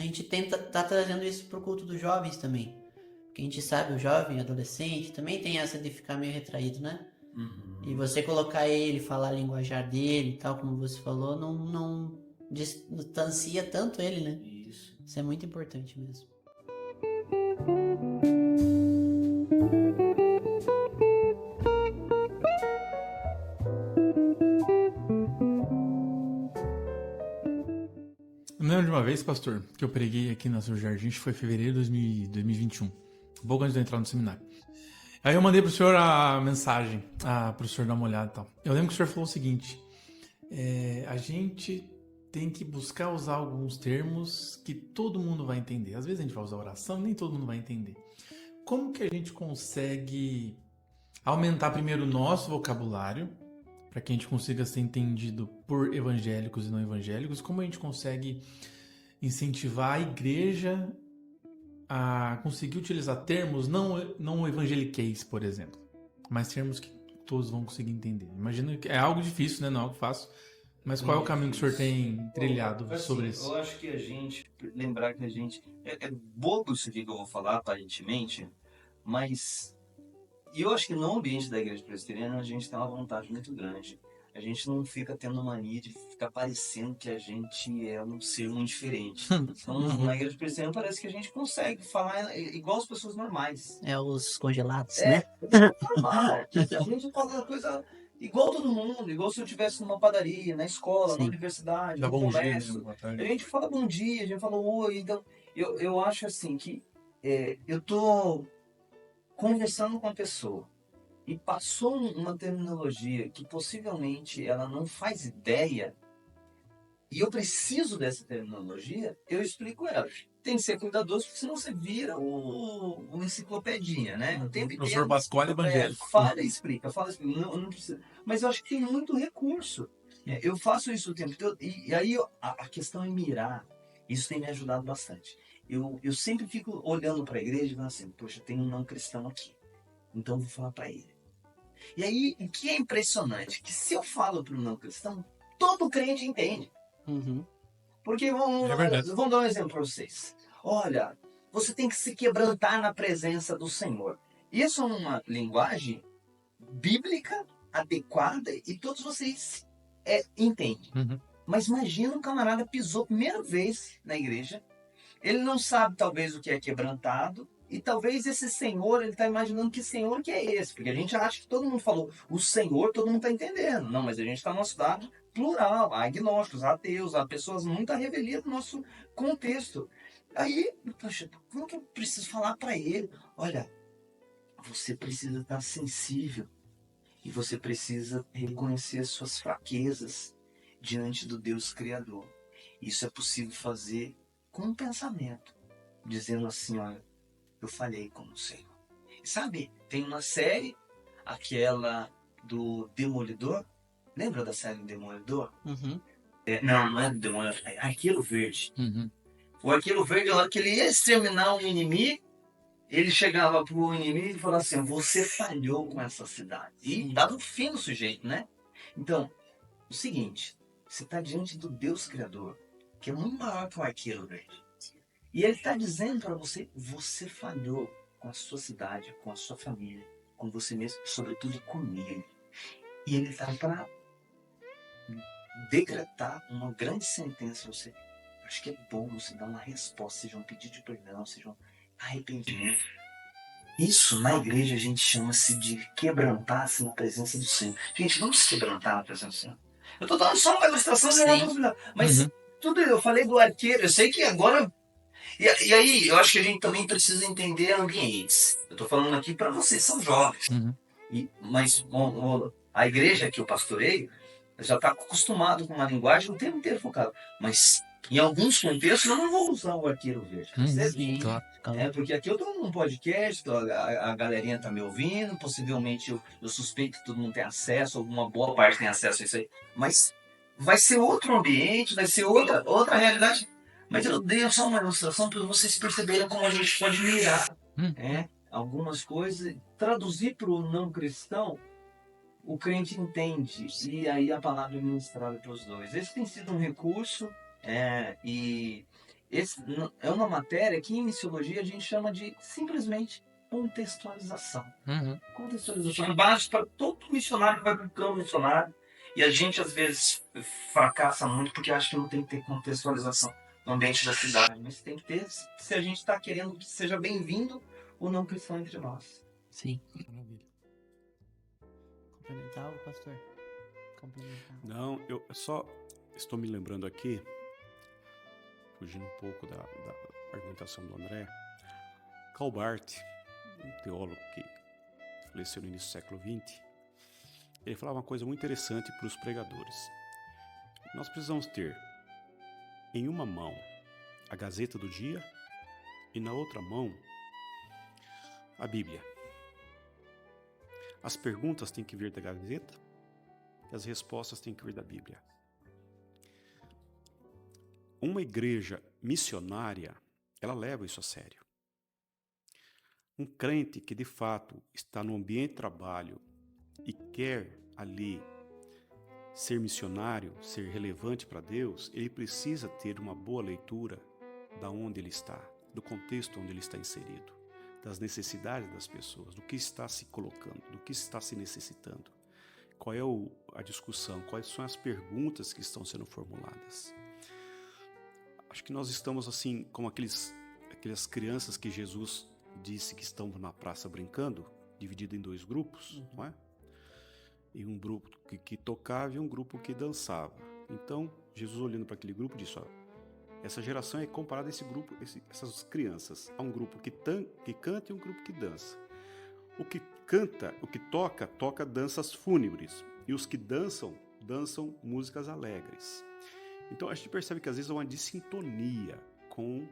gente tenta tá trazendo isso pro culto dos jovens também. Porque a gente sabe, o jovem, adolescente, também tem essa de ficar meio retraído, né? E você colocar ele, falar a linguajar dele, tal como você falou, não distancia tanto ele, né? Isso é muito importante mesmo. Eu me lembro de uma vez, pastor, que eu preguei aqui na São Jardim, acho que foi em fevereiro de 2021, pouco antes de eu entrar no seminário. Aí eu mandei pro senhor a mensagem, pro senhor dar uma olhada e tal. Eu lembro que o senhor falou o seguinte, a gente tem que buscar usar alguns termos que todo mundo vai entender. Às vezes a gente vai usar oração, nem todo mundo vai entender. Como que a gente consegue aumentar primeiro o nosso vocabulário, para que a gente consiga ser entendido por evangélicos e não evangélicos? Como a gente consegue incentivar a igreja a conseguir utilizar termos não evangeliqueis, por exemplo, mas termos que todos vão conseguir entender? Imagino que é algo difícil, né? Não é algo fácil. Mas qual é o caminho que o senhor tem trilhado sobre isso? Eu acho que a gente, lembrar que a gente... É bobo isso aqui que eu vou falar, aparentemente, mas... E eu acho que no ambiente da igreja presbiteriana a gente tem uma vontade muito grande. A gente não fica tendo mania de ficar parecendo que a gente é um ser muito diferente. Então, na igreja presbiteriana parece que a gente consegue falar igual as pessoas normais. É os congelados, né? Normal. A gente fala uma coisa igual todo mundo, igual se eu estivesse numa padaria, na escola, na universidade, no comércio. A gente fala bom dia, a gente fala oi. Então, eu acho assim que eu tô conversando com a pessoa e passou uma terminologia que possivelmente ela não faz ideia e eu preciso dessa terminologia, eu explico ela. Tem que ser cuidadoso, porque senão você vira o enciclopedinha, né? O tempo inteiro. Professor Pascoal evangélico. Fala e explica. Não precisa. Mas eu acho que tem muito recurso. Eu faço isso o tempo todo. E aí a questão é mirar. Isso tem me ajudado bastante. Eu sempre fico olhando para a igreja e falando assim, poxa, tem um não cristão aqui. Então eu vou falar para ele. E aí, o que é impressionante, que se eu falo para o não cristão, todo crente entende. Uhum. Porque É verdade. vamos dar um exemplo para vocês. Olha, você tem que se quebrantar na presença do Senhor. Isso é uma linguagem bíblica, adequada, e todos vocês entendem. Uhum. Mas imagina um camarada pisou a primeira vez na igreja, ele não sabe talvez o que é quebrantado, e talvez esse Senhor, ele está imaginando que Senhor que é esse, porque a gente acha que todo mundo falou o Senhor, todo mundo está entendendo. Não, mas a gente está numa cidade plural, há agnósticos, há ateus, há pessoas muito à revelia do nosso contexto. Aí, poxa, como que eu preciso falar para ele? Olha, você precisa estar sensível e você precisa reconhecer as suas fraquezas diante do Deus Criador. Isso é possível fazer com um pensamento, dizendo assim, olha, eu falhei com o Senhor. Sabe, tem uma série, aquela do Demolidor. Lembra da série do Demolidor? Uhum. Não é do Demolidor, é Arqueiro Verde. Uhum. O Arqueiro Verde, na hora que ele ia exterminar um inimigo, ele chegava pro inimigo e falava assim, você falhou com essa cidade. E dava um fim no sujeito, né? Então, o seguinte, você está diante do Deus Criador, que é muito maior que o Arqueiro Verde. E ele está dizendo para você, você falhou com a sua cidade, com a sua família, com você mesmo, sobretudo comigo. E ele está para decretar uma grande sentença a você. Acho que é bom você dar uma resposta, seja um pedido de perdão, seja um arrependimento. Isso na igreja a gente chama-se de quebrantar-se na presença do Senhor. Gente, vamos se quebrantar na presença do Senhor. Eu estou dando só uma ilustração, mas tudo eu falei do arqueiro, eu sei que agora... E aí, eu acho que a gente também precisa entender ambientes. Eu estou falando aqui para vocês, são jovens. Uhum. Mas a igreja que eu pastoreio já está acostumado com uma linguagem o tempo inteiro focado. Mas em alguns contextos eu não vou usar o arqueiro verde. Sim. Claro. Porque aqui eu estou num podcast, a galerinha está me ouvindo, possivelmente eu suspeito que todo mundo tem acesso, alguma boa parte tem acesso a isso aí. Mas vai ser outro ambiente, vai ser outra realidade. Mas eu dei só uma ilustração para vocês perceberem como a gente pode mirar algumas coisas, traduzir para o não cristão, o crente entende, e aí a palavra é ministrada para os dois. Esse tem sido um recurso, e esse é uma matéria que em missiologia a gente chama de simplesmente contextualização. Uhum. Contextualização básica para todo missionário que vai para o campo missionário, e a gente às vezes fracassa muito porque acha que não tem que ter contextualização no ambiente da cidade, mas tem que ter se a gente está querendo que seja bem-vindo o não cristão entre nós. Sim. Maravilha. Complementar o pastor? Complementar. Não, eu só estou me lembrando aqui, fugindo um pouco da argumentação do André, Karl Barth, um teólogo que faleceu no início do século XX, ele falava uma coisa muito interessante para os pregadores. Nós precisamos ter em uma mão a Gazeta do Dia e na outra mão a Bíblia. As perguntas têm que vir da Gazeta e as respostas têm que vir da Bíblia. Uma igreja missionária, ela leva isso a sério. Um crente que de fato está no ambiente de trabalho e quer ali ser missionário, ser relevante para Deus, ele precisa ter uma boa leitura da onde ele está, do contexto onde ele está inserido, das necessidades das pessoas, do que está se colocando, do que está se necessitando, qual é a discussão, quais são as perguntas que estão sendo formuladas. Acho que nós estamos assim como aquelas crianças que Jesus disse que estão na praça brincando, dividido em dois grupos, não é? E um grupo que tocava e um grupo que dançava. Então, Jesus olhando para aquele grupo disse, essa geração é comparada a esse grupo, essas crianças, a um grupo que canta e um grupo que dança. O que canta, o que toca danças fúnebres. E os que dançam músicas alegres. Então, a gente percebe que às vezes há uma dissintonia com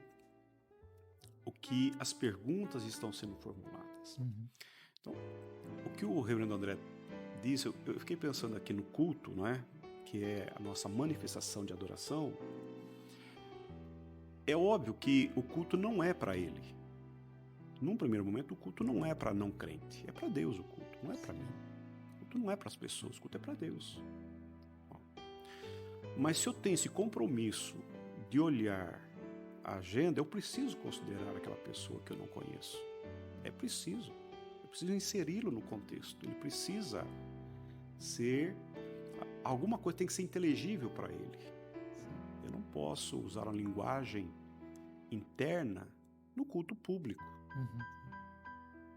o que as perguntas estão sendo formuladas. Uhum. Então, o que o reverendo André disse, eu fiquei pensando aqui no culto, não é? Que é a nossa manifestação de adoração. É óbvio que o culto não é para ele. Num primeiro momento, o culto não é para não crente. É para Deus o culto, não é para mim. culto não é para as pessoas, o culto é para Deus. Mas se eu tenho esse compromisso de olhar a agenda, eu preciso considerar aquela pessoa que eu não conheço. É preciso. Eu preciso inseri-lo no contexto. Ele precisa ser... Alguma coisa tem que ser inteligível para ele. Eu não posso usar uma linguagem interna no culto público.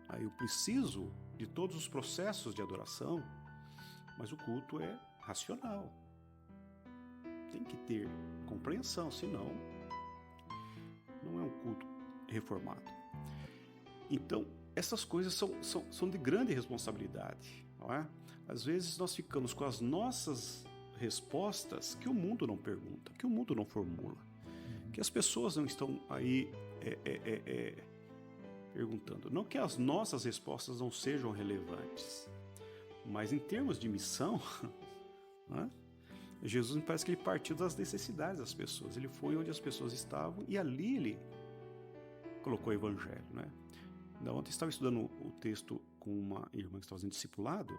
Aí eu preciso de todos os processos de adoração, mas o culto é racional. Tem que ter compreensão, senão não é um culto reformado. Então, essas coisas são de grande responsabilidade, não é? Às vezes nós ficamos com as nossas respostas que o mundo não pergunta, que o mundo não formula, que as pessoas não estão aí perguntando. Não que as nossas respostas não sejam relevantes, mas em termos de missão, não é? Jesus me parece que ele partiu das necessidades das pessoas. Ele foi onde as pessoas estavam e ali ele colocou o evangelho, né? Ontem eu estava estudando o texto com uma irmã que estava fazendo discipulado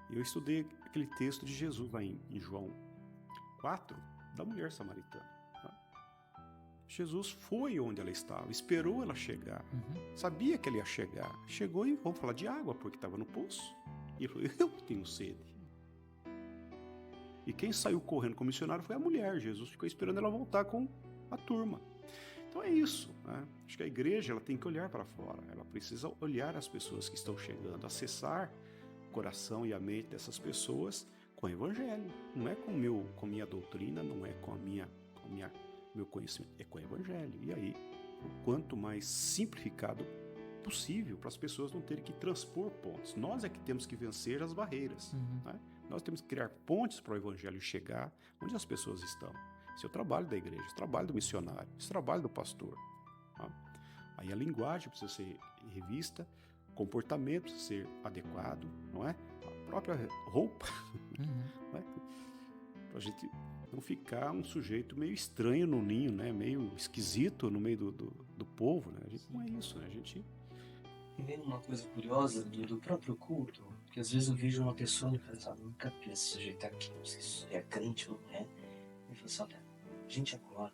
e eu estudei aquele texto de Jesus lá em João 4, da mulher samaritana. Tá? Jesus foi onde ela estava, esperou ela chegar, sabia que ela ia chegar. Chegou e vamos falar de água, porque estava no poço. E ele falou, eu tenho sede. E quem saiu correndo como missionário foi a mulher. Jesus ficou esperando ela voltar com a turma. Então é isso, né? Acho que a igreja ela tem que olhar para fora. Ela precisa olhar as pessoas que estão chegando, acessar o coração e a mente dessas pessoas com o evangelho. Não é com minha doutrina, não é com meu conhecimento, é com o evangelho. E aí, o quanto mais simplificado possível para as pessoas não terem que transpor pontes. Nós é que temos que vencer as barreiras, né? Nós temos que criar pontes para o evangelho chegar onde as pessoas estão. Esse é o trabalho da igreja, esse é o trabalho do missionário, esse é o trabalho do pastor. Tá? Aí a linguagem precisa ser revista, o comportamento precisa ser adequado, não é? A própria roupa, não é? Para a gente não ficar um sujeito meio estranho no ninho, né? Meio esquisito no meio do povo, né? A gente não é isso, né? A gente... E vendo uma coisa curiosa do próprio culto, que às vezes eu vejo uma pessoa e falo, nunca vi esse sujeito aqui, não sei se é crente ou não é. E falo assim, olha, gente, agora,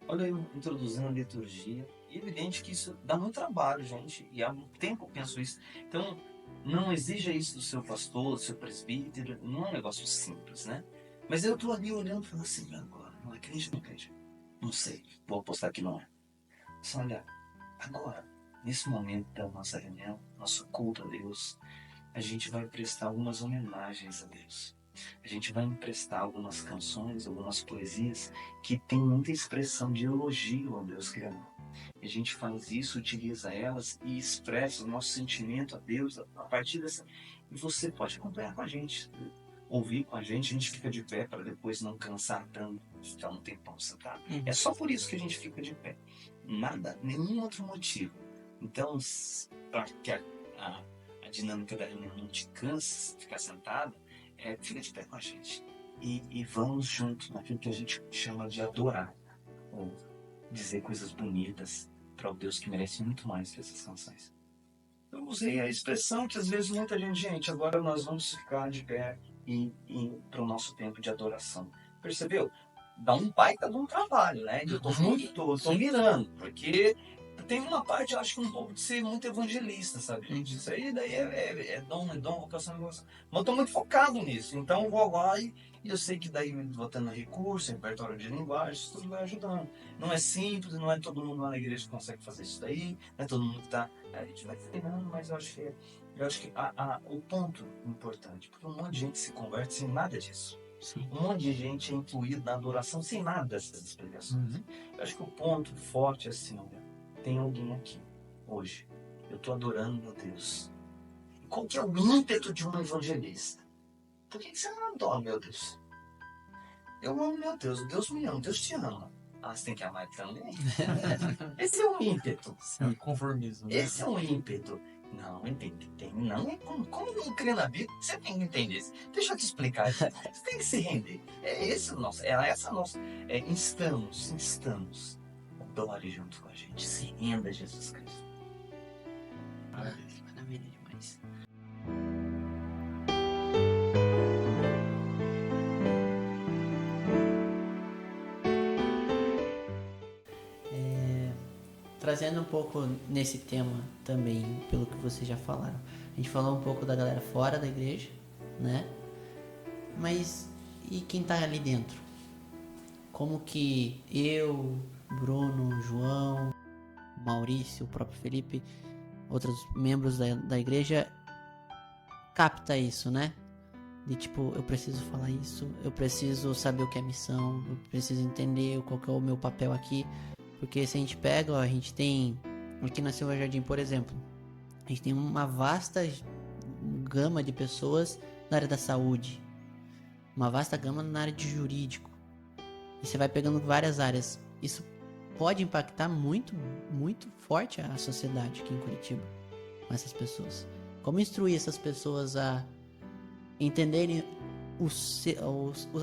olha eu introduzindo a liturgia, e é evidente que isso dá muito trabalho, gente, e há um tempo eu penso isso. Então, não exija isso do seu pastor, do seu presbítero, não é um negócio simples, né? Mas eu tô ali olhando e falando assim, agora, não é crente ou não é crente? Não sei, vou apostar que não é. Mas olha, agora, nesse momento da nossa reunião, nosso culto a Deus, a gente vai prestar algumas homenagens a Deus. A gente vai emprestar algumas canções, algumas poesias que tem muita expressão de elogio ao Deus Criador. A gente faz isso, utiliza elas e expressa o nosso sentimento a Deus a partir dessa... E você pode acompanhar com a gente, ouvir com a gente fica de pé para depois não cansar tanto, ficar um tempão sentado. É só por isso que a gente fica de pé. Nada, nenhum outro motivo. Então, para que a dinâmica da reunião não te canse, ficar sentado, fica de pé com a gente. E vamos junto naquilo que a gente chama de adorar, ou dizer coisas bonitas para o Deus que merece muito mais que essas canções. Eu usei a expressão que às vezes muita gente, agora nós vamos ficar de pé e para o nosso tempo de adoração. Percebeu? Dá um baita de um trabalho, né? Eu tô mirando, porque tem uma parte, eu acho que um pouco de ser muito evangelista, sabe, gente? Isso aí daí é dom, vocação. Mas eu tô muito focado nisso, então eu vou lá e eu sei que daí botando recurso, repertório de linguagem, isso tudo vai ajudando. Não é simples, não é todo mundo lá na igreja que consegue fazer isso daí, não é todo mundo que tá... A gente vai treinando, mas eu acho que o ponto importante, porque um monte de gente se converte sem nada disso. Sim. Um monte de gente é incluído na adoração sem nada dessas explicações. Eu acho que o ponto forte é assim, olha, tem alguém aqui, hoje, eu estou adorando meu Deus. Qual que é o ímpeto de um evangelista? Por que você não adora meu Deus? Eu amo meu Deus, Deus me ama, Deus te ama. Ah, você tem que amar também? Esse é um ímpeto. É um conformismo. Né? Esse é um ímpeto. Não, entende? Não é como não crê na Bíblia, você tem que entender isso. Deixa eu te explicar. Você tem que se render. É esse o nosso, essa nossa. Instamos. Adore junto com a gente. Se renda a Jesus Cristo. Maravilha demais. trazendo um pouco nesse tema também, pelo que vocês já falaram. A gente falou um pouco da galera fora da igreja, né? Mas e quem tá ali dentro? Como que eu, Bruno, João, Maurício, o próprio Felipe, outros membros da igreja capta isso, né? De tipo, eu preciso falar isso, eu preciso saber o que é missão, eu preciso entender qual que é o meu papel aqui. Porque se a gente pega, ó, a gente tem aqui na Silva Jardim, por exemplo, a gente tem uma vasta gama de pessoas na área da saúde, uma vasta gama na área de jurídico. E você vai pegando várias áreas. Isso pode impactar muito, muito forte a sociedade aqui em Curitiba, com essas pessoas. Como instruir essas pessoas a entenderem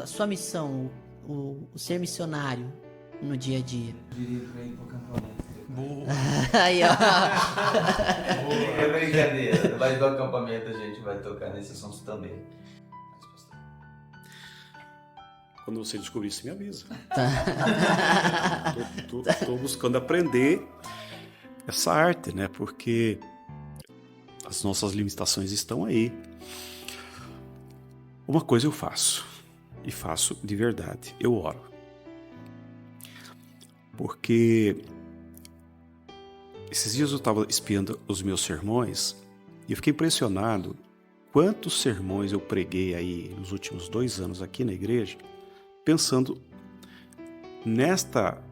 a sua missão, o ser missionário no dia a dia? Eu diria pra ir pro acampamento. Boa. Aí, ó. É brincadeira. Mas do acampamento a gente vai tocar nesse assunto também. Mas, pastor, Quando você descobrir isso, me avisa. Tô buscando aprender essa arte, né? Porque as nossas limitações estão aí. Uma coisa eu faço, e faço de verdade, eu oro. Porque esses dias eu estava espiando os meus sermões e eu fiquei impressionado quantos sermões eu preguei aí nos últimos 2 anos aqui na igreja, pensando nesta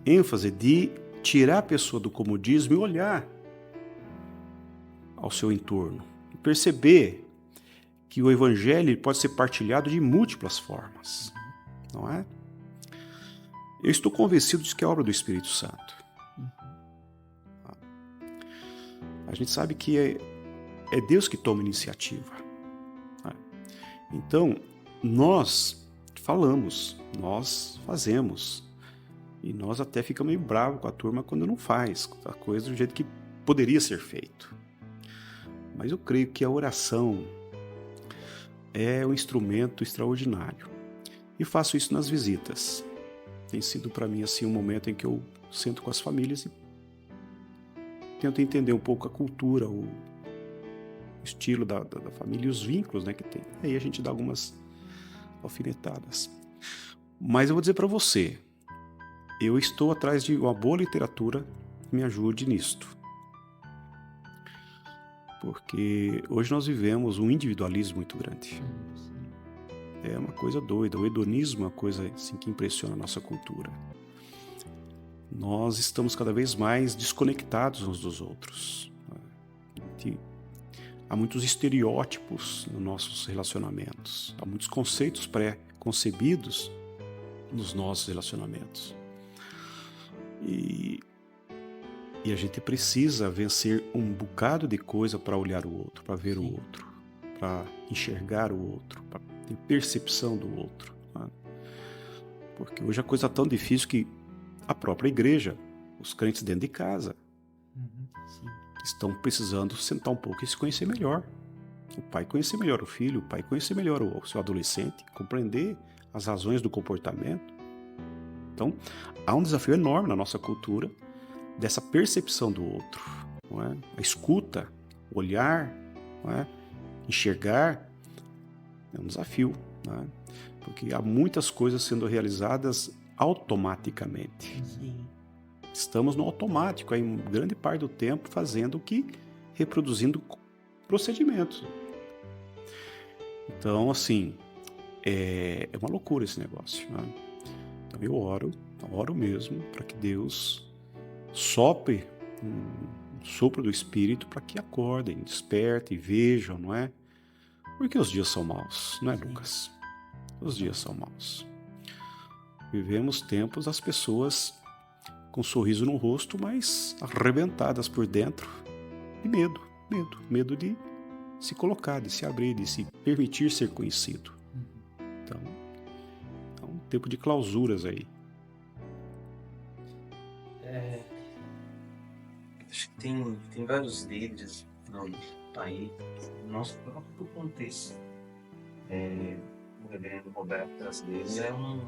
ênfase de tirar a pessoa do comodismo e olhar ao seu entorno e perceber que o evangelho pode ser partilhado de múltiplas formas, não é? Eu estou convencido de que é obra do Espírito Santo. A gente sabe que é Deus que toma iniciativa. Então, nós falamos, nós fazemos. E nós até ficamos meio bravos com a turma quando não faz a coisa do jeito que poderia ser feito. Mas eu creio que a oração é um instrumento extraordinário. E faço isso nas visitas. Tem sido para mim assim um momento em que eu sento com as famílias e tento entender um pouco a cultura, o estilo da família e os vínculos, né, que tem. Aí a gente dá algumas alfinetadas. Mas eu vou dizer para você, eu estou atrás de uma boa literatura que me ajude nisto. Porque hoje nós vivemos um individualismo muito grande. É uma coisa doida. O hedonismo é uma coisa assim, que impressiona a nossa cultura. Nós estamos cada vez mais desconectados uns dos outros. Há muitos estereótipos nos nossos relacionamentos. Há muitos conceitos pré-concebidos nos nossos relacionamentos. E a gente precisa vencer um bocado de coisa para olhar o outro, para ver o outro, para enxergar o outro, para ter percepção do outro. Né? Porque hoje a coisa está tão difícil que a própria igreja, os crentes dentro de casa, estão precisando sentar um pouco e se conhecer melhor. O pai conhecer melhor o filho, o pai conhecer melhor o seu adolescente, compreender as razões do comportamento. Então, há um desafio enorme na nossa cultura dessa percepção do outro, não é? A escuta, o olhar, não é? Enxergar, é um desafio, não é? Porque há muitas coisas sendo realizadas automaticamente. Sim. Estamos no automático, aí grande parte do tempo fazendo o que? Reproduzindo procedimentos. Então, assim, é uma loucura esse negócio, né? Então eu oro mesmo para que Deus sopre um sopro do Espírito para que acordem, despertem, vejam, não é? Porque os dias são maus, não é, Lucas? Os dias são maus. Vivemos tempos das pessoas com um sorriso no rosto, mas arrebentadas por dentro de medo de se colocar, de se abrir, de se permitir ser conhecido. Então, é um tempo de clausuras aí. Acho que tem vários líderes aí, no nosso próprio contexto. O reverendo Roberto Brasileiro é um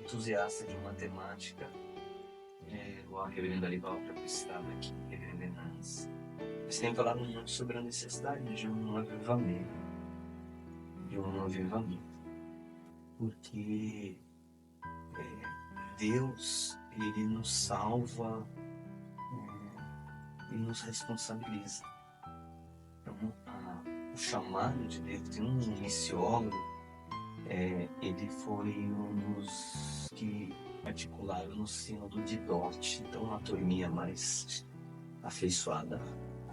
entusiasta de matemática. o reverendo Arival, para estava aqui, reverendo Hernandes. Eles têm falado muito sobre a necessidade de um avivamento. Porque Deus, Ele nos salva e nos responsabiliza. Então, o chamado de Deus, tem um missiólogo, ele foi um dos que articularam no sínodo de Dort, então uma turminha mais afeiçoada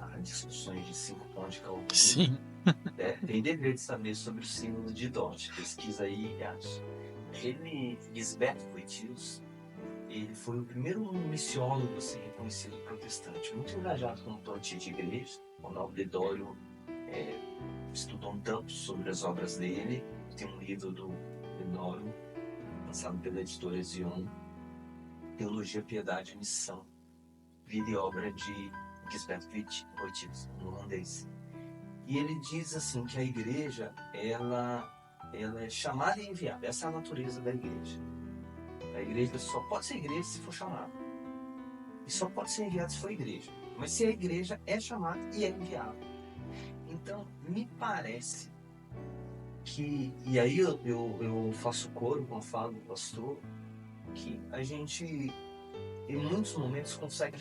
a discussões de 5 pontos de Calvino. Sim. Tem dever de saber sobre o sínodo de Dort, pesquisa aí e acha. Ele, Gisbert Voitius, ele foi o primeiro missiólogo assim, reconhecido protestante, muito engajado com o plantio de igreja. O Nobre Dório estudou um tanto sobre as obras dele. Tem um livro do Dório, lançado pela editora Zion, Teologia, Piedade e Missão, vida e obra de Gisbert Voitius, um holandês. E ele diz assim que a igreja, ela é chamada e enviada. Essa é a natureza da igreja. A igreja só pode ser igreja se for chamada. E só pode ser enviada se for igreja. Mas se a igreja é chamada e é enviada. Então, me parece que... E aí eu faço coro com a fala do pastor, que a gente, em muitos momentos, consegue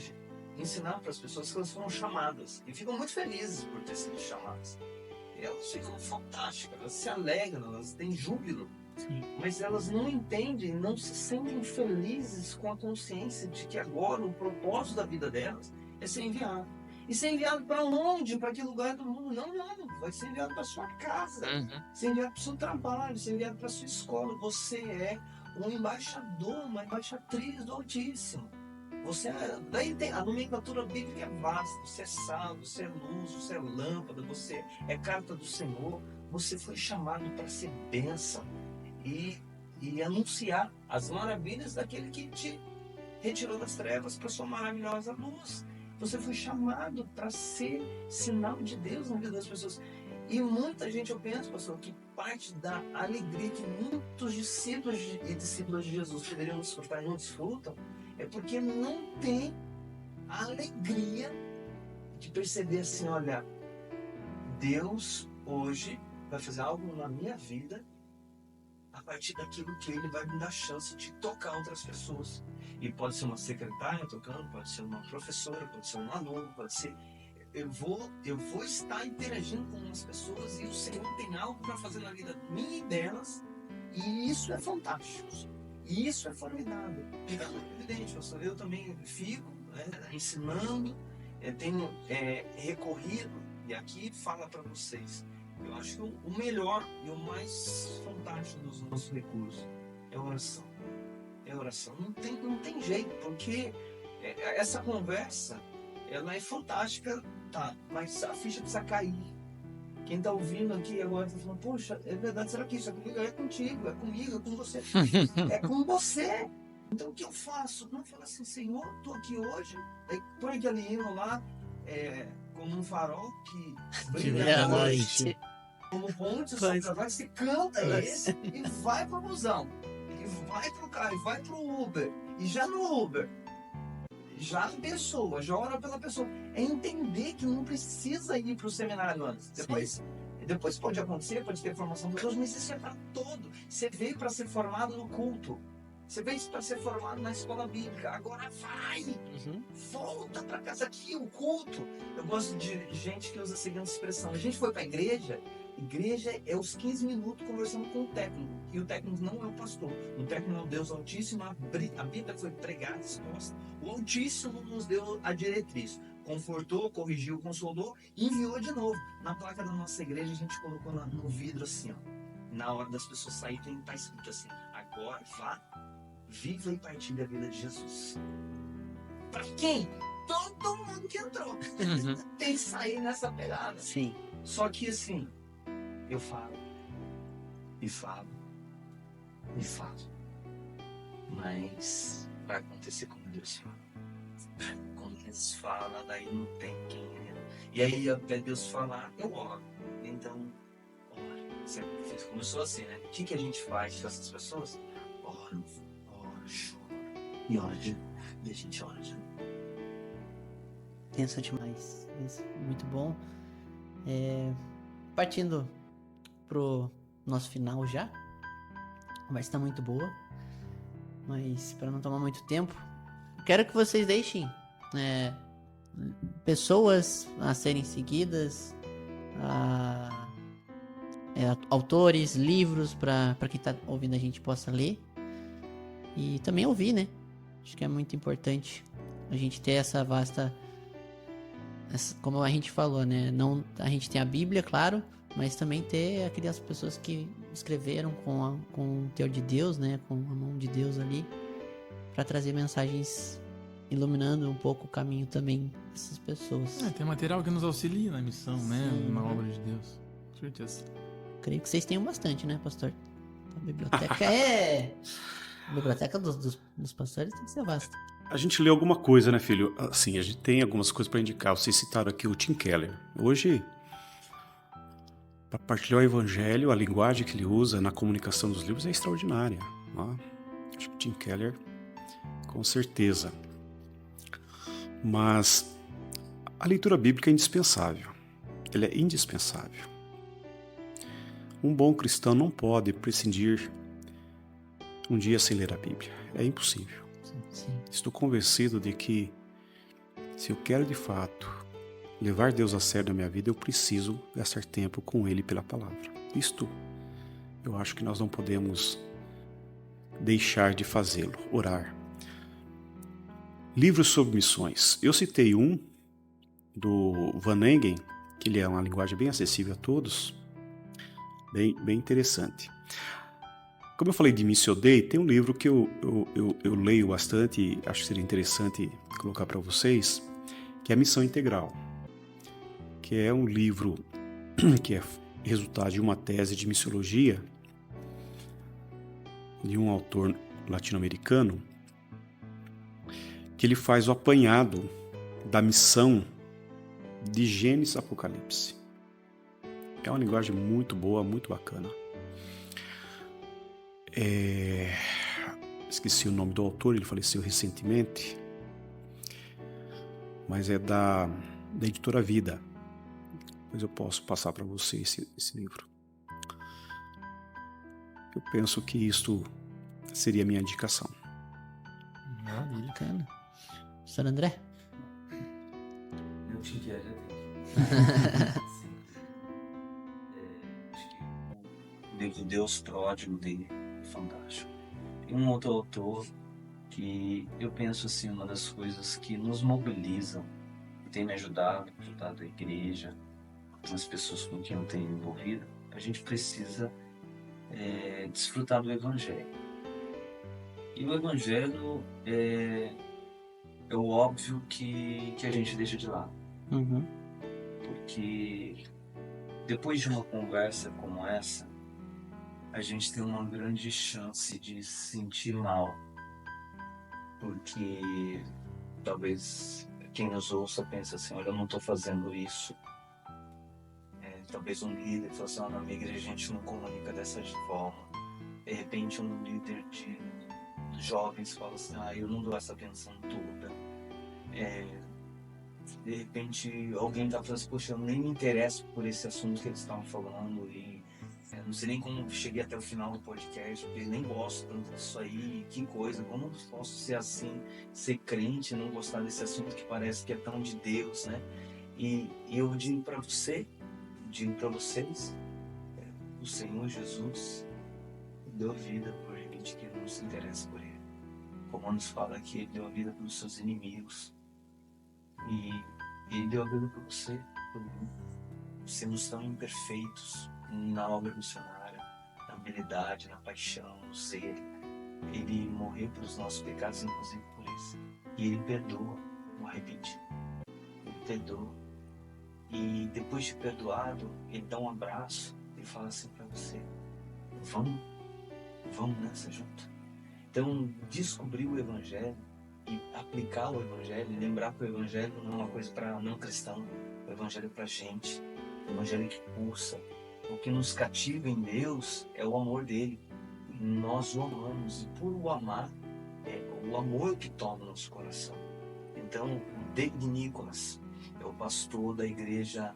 ensinar para as pessoas que elas foram chamadas. E ficam muito felizes por ter sido chamadas. Elas ficam fantásticas, elas se alegram, elas têm júbilo. Sim. Mas elas não entendem, não se sentem felizes com a consciência de que agora o propósito da vida delas é ser enviado. E ser enviado para onde? Para que lugar do mundo? Não. Vai ser enviado para sua casa. Ser enviado para o seu trabalho, ser enviado para sua escola. Você é um embaixador, uma embaixatriz do Altíssimo. Você daí a nomenclatura bíblica é vasta. Você é sal, você é luz, você é lâmpada, você é carta do Senhor. Você foi chamado para ser bênção e anunciar as maravilhas daquele que te retirou das trevas para sua maravilhosa luz. Você foi chamado para ser sinal de Deus na vida das pessoas. E muita gente, eu penso, pastor, que parte da alegria que muitos discípulos e discípulas de Jesus poderiam desfrutar e não desfrutam, é porque não tem a alegria de perceber assim, olha, Deus hoje vai fazer algo na minha vida a partir daquilo que Ele vai me dar chance de tocar outras pessoas. E pode ser uma secretária tocando, pode ser uma professora, pode ser um aluno, pode ser... Eu vou estar interagindo com umas pessoas e o Senhor tem algo para fazer na vida minha e delas, e isso é fantástico. E isso é formidável. Então, é evidente, pastor, eu também fico ensinando, tenho recorrido, e aqui fala para vocês, eu acho que o melhor e o mais fantástico dos nossos recursos é a oração. É a oração. Não tem jeito, porque essa conversa, ela é fantástica, tá? Mas a ficha precisa cair. Quem está ouvindo aqui agora está falando, poxa, é verdade, será que isso é comigo? É contigo, é comigo, é com você. É com você. Então o que eu faço? Não falo assim, Senhor, estou aqui hoje, põe aquele hino lá, como um farol que brilha à noite. Como ponte sobre as águas, você canta esse e vai pro busão. E vai pro carro, e vai pro Uber. E já no Uber, já a pessoa, já ora pela pessoa. É entender que não precisa ir pro seminário antes. Depois pode acontecer, pode ter formação de Deus, mas isso é para todo. Você veio para ser formado no culto. Você veio para ser formado na escola bíblica. Agora vai! Volta para casa aqui, o culto. Eu gosto de gente que usa a seguinte expressão. A gente foi para a igreja. Igreja é os 15 minutos conversando com o técnico. E o técnico não é o pastor. O técnico é o Deus Altíssimo. A Bíblia foi pregada, exposta. O Altíssimo nos deu a diretriz. Confortou, corrigiu, consolou e enviou de novo. Na placa da nossa igreja, a gente colocou no vidro assim, ó. Na hora das pessoas saírem, está escrito assim: agora vá, viva e partilhe a vida de Jesus. Para quem? Todo mundo que entrou. Tem que sair nessa pegada. Sim. Só que assim, eu falo, e falo, e falo. Mas vai acontecer como Deus fala. Quando Deus fala, daí não tem quem é. E aí, até Deus falar, eu oro. Então, ora. Começou assim, né? O que a gente faz com essas pessoas? Oro, choro. E ora E a gente ora de novo. Tenso demais. Muito bom. Partindo pro nosso final já. A conversa tá muito boa. Mas para não tomar muito tempo, quero que vocês deixem pessoas a serem seguidas, autores, livros para quem tá ouvindo a gente possa ler e também ouvir, né? Acho que é muito importante a gente ter essa vasta, como a gente falou, né? Não, a gente tem a Bíblia, claro, mas também ter aquelas pessoas que escreveram com o teor de Deus, né? Com a mão de Deus ali, para trazer mensagens iluminando um pouco o caminho também dessas pessoas. Tem material que nos auxilia na missão, né? Sim. Na obra de Deus. Com certeza. Creio que vocês tenham bastante, né, pastor? A biblioteca A biblioteca dos pastores tem que ser vasta. A gente lê alguma coisa, né, filho? Assim, a gente tem algumas coisas para indicar. Vocês citaram aqui o Tim Keller. Hoje, para partilhar o evangelho, a linguagem que ele usa na comunicação dos livros é extraordinária. Né? Acho que o Tim Keller, com certeza. Mas a leitura bíblica é indispensável. Ela é indispensável. Um bom cristão não pode prescindir um dia sem ler a Bíblia. É impossível. Sim. Estou convencido de que, se eu quero de fato levar Deus a sério na minha vida, eu preciso gastar tempo com Ele pela palavra. Isto, eu acho que nós não podemos deixar de fazê-lo. Orar. Livros sobre missões. Eu citei um do Van Engen, que ele é uma linguagem bem acessível a todos, bem interessante. Como eu falei de Missio Dei, tem um livro que eu leio bastante e acho que seria interessante colocar para vocês, que é a Missão Integral, que é um livro que é resultado de uma tese de missiologia de um autor latino-americano, que ele faz o apanhado da missão de Gênesis a Apocalipse. É uma linguagem muito boa, muito bacana. Esqueci o nome do autor, ele faleceu recentemente, mas é da editora Vida. Depois eu posso passar para você esse livro. Eu penso que isso seria a minha indicação. Maravilha. Bacana. Pastor André? Eu te já tem. Sim. Acho que O livro Deus Pródigo dele é fantástico. Tem um outro autor que eu penso assim, uma das coisas que nos mobilizam e tem me ajudado a igreja, as pessoas com quem eu tenho envolvido, a gente precisa desfrutar do Evangelho. E o Evangelho é o óbvio que a gente deixa de lado. Uhum. Porque depois de uma conversa como essa, a gente tem uma grande chance de se sentir mal. Porque talvez quem nos ouça pense assim, olha, eu não estou fazendo isso. Talvez um líder fale assim, na minha igreja a gente não comunica dessa forma. De repente um líder de jovens fala assim, eu não dou essa atenção toda. De repente alguém está falando assim, poxa, eu nem me interesso por esse assunto que eles estavam falando e não sei nem como cheguei até o final do podcast, porque nem gosto tanto disso aí, que coisa, como eu posso ser assim, ser crente e não gostar desse assunto que parece que é tão de Deus, né? E eu digo para vocês, o Senhor Jesus deu vida por gente que não se interessa por Ele. Como nos fala que Ele deu a vida pelos seus inimigos. E Ele deu a vida por você, por mim. Sermos tão imperfeitos na obra missionária, na habilidade, na paixão, no zelo. Ele morreu pelos nossos pecados, inclusive por isso. E Ele perdoa o arrependido. Ele perdoa. E depois de perdoado, Ele dá um abraço e fala assim para você, vamos nessa junto. Então, descobrir o Evangelho e aplicar o Evangelho, e lembrar que o Evangelho não é uma coisa para não cristão, o Evangelho é para gente, o Evangelho que pulsa. O que nos cativa em Deus é o amor dele. Nós o amamos, e por o amar, o amor que toma o nosso coração. Então, o David Nicholas é o pastor da igreja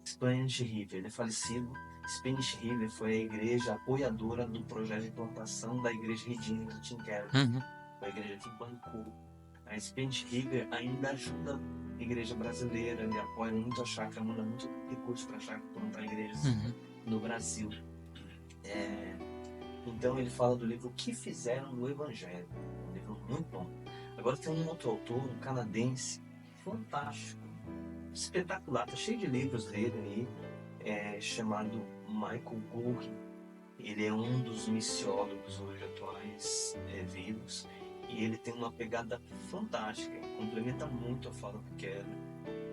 Spanish River, ele é falecido. Spanish River foi a igreja apoiadora do projeto de plantação da igreja Redeemer do Tim Keller. Foi a igreja que bancou. A Spanish River ainda ajuda a igreja brasileira, ele apoia muito a chácara, manda muito recurso para a chácara plantar igrejas no Brasil. Então ele fala do livro O que Fizeram no Evangelho, um livro muito bom. Agora tem um outro autor, um canadense, fantástico, espetacular, tá cheio de livros dele aí, chamado Michael Gorin. Ele é um dos missiólogos hoje atuais vivos, e ele tem uma pegada fantástica, complementa muito a fala do Keller,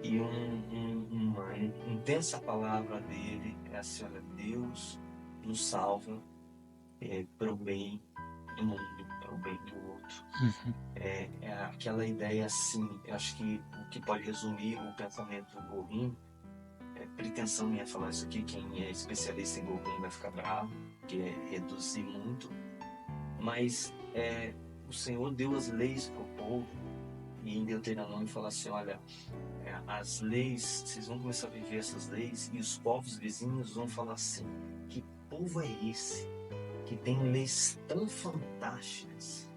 e uma intensa palavra dele é assim: olha, Deus nos salva para o bem do mundo, para o bem do outro. É aquela ideia assim, eu acho que o que pode resumir o pensamento do Gorin, pretensão minha falar isso aqui, quem é especialista em Gorin vai ficar bravo, que é reduzir muito, mas o Senhor deu as leis para o povo, e em Deuteronômio fala assim: olha, as leis, vocês vão começar a viver essas leis, e os povos vizinhos vão falar assim: que povo é esse que tem leis tão fantásticas?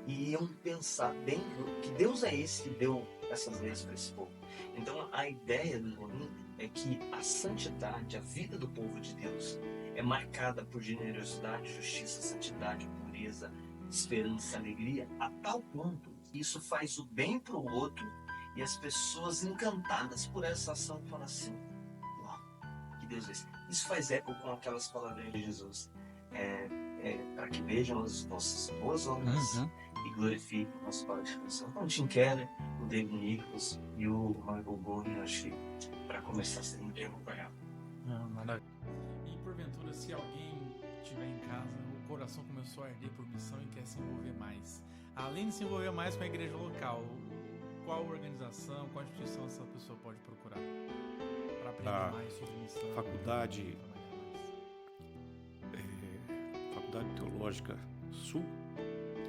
E iam pensar bem que Deus é esse que deu essas leis para esse povo. Então a ideia do Gorin é que a santidade, a vida do povo de Deus é marcada por generosidade, justiça, santidade, pureza, esperança, alegria, a tal ponto que isso faz o bem para o outro, e as pessoas encantadas por essa ação falam assim: uau, que Deus é esse. Isso faz eco com aquelas palavras de Jesus, para que vejam as nossas boas obras e glorifiquem o nosso Pai de Deus. Então, o Tim Keller, o David Nicholas e o Michael Gorin, acho que para começar seria um bem acompanhado. Maravilha. E porventura, se alguém estiver em casa, o coração começou a arder por missão e quer se envolver mais, além de se envolver mais com a igreja local, qual organização, qual instituição essa pessoa pode procurar para aprender mais sobre missão? Faculdade Teológica Sul,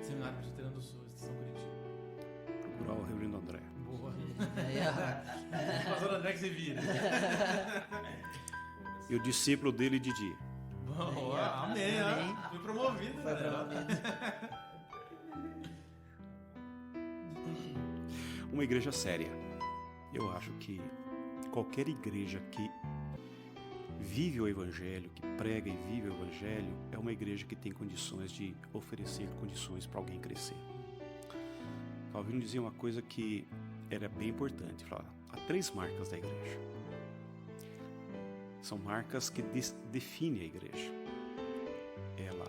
Seminário Presbiteriano do Sul, Estação Curitiba. procurar o Reverendo André. Boa. Aí, Pastor André que você vira. E o discípulo dele, Didi. Bom, Amém. amém. Fui promovido. Foi né? promovido. Uma igreja séria. Eu acho que qualquer igreja que vive o Evangelho, que prega e vive o Evangelho, é uma igreja que tem condições de oferecer condições para alguém crescer. Calvino dizia uma coisa que era bem importante. Falava: há 3 marcas da igreja. São marcas que definem a igreja. Ela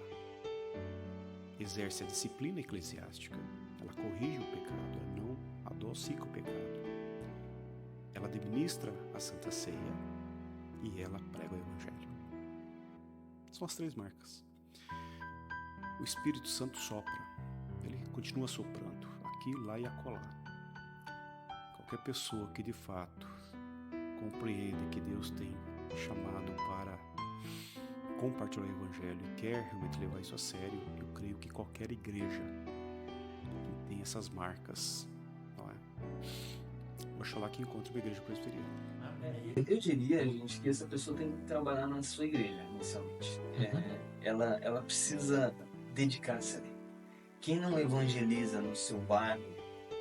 exerce a disciplina eclesiástica, ela corrige o pecado, ela não adocica o pecado, ela administra a Santa Ceia e ela prega o Evangelho. São as 3 marcas. O Espírito Santo sopra, ele continua soprando aqui, lá e acolá. Qualquer pessoa que de fato compreende que Deus tem chamado para compartilhar o Evangelho e quer realmente levar isso a sério, eu creio que qualquer igreja que tem essas marcas, oxalá que encontre uma igreja presbiteriana. Eu diria, gente, que essa pessoa tem que trabalhar na sua igreja, inicialmente. Ela precisa dedicar-se ali. Quem não evangeliza no seu bairro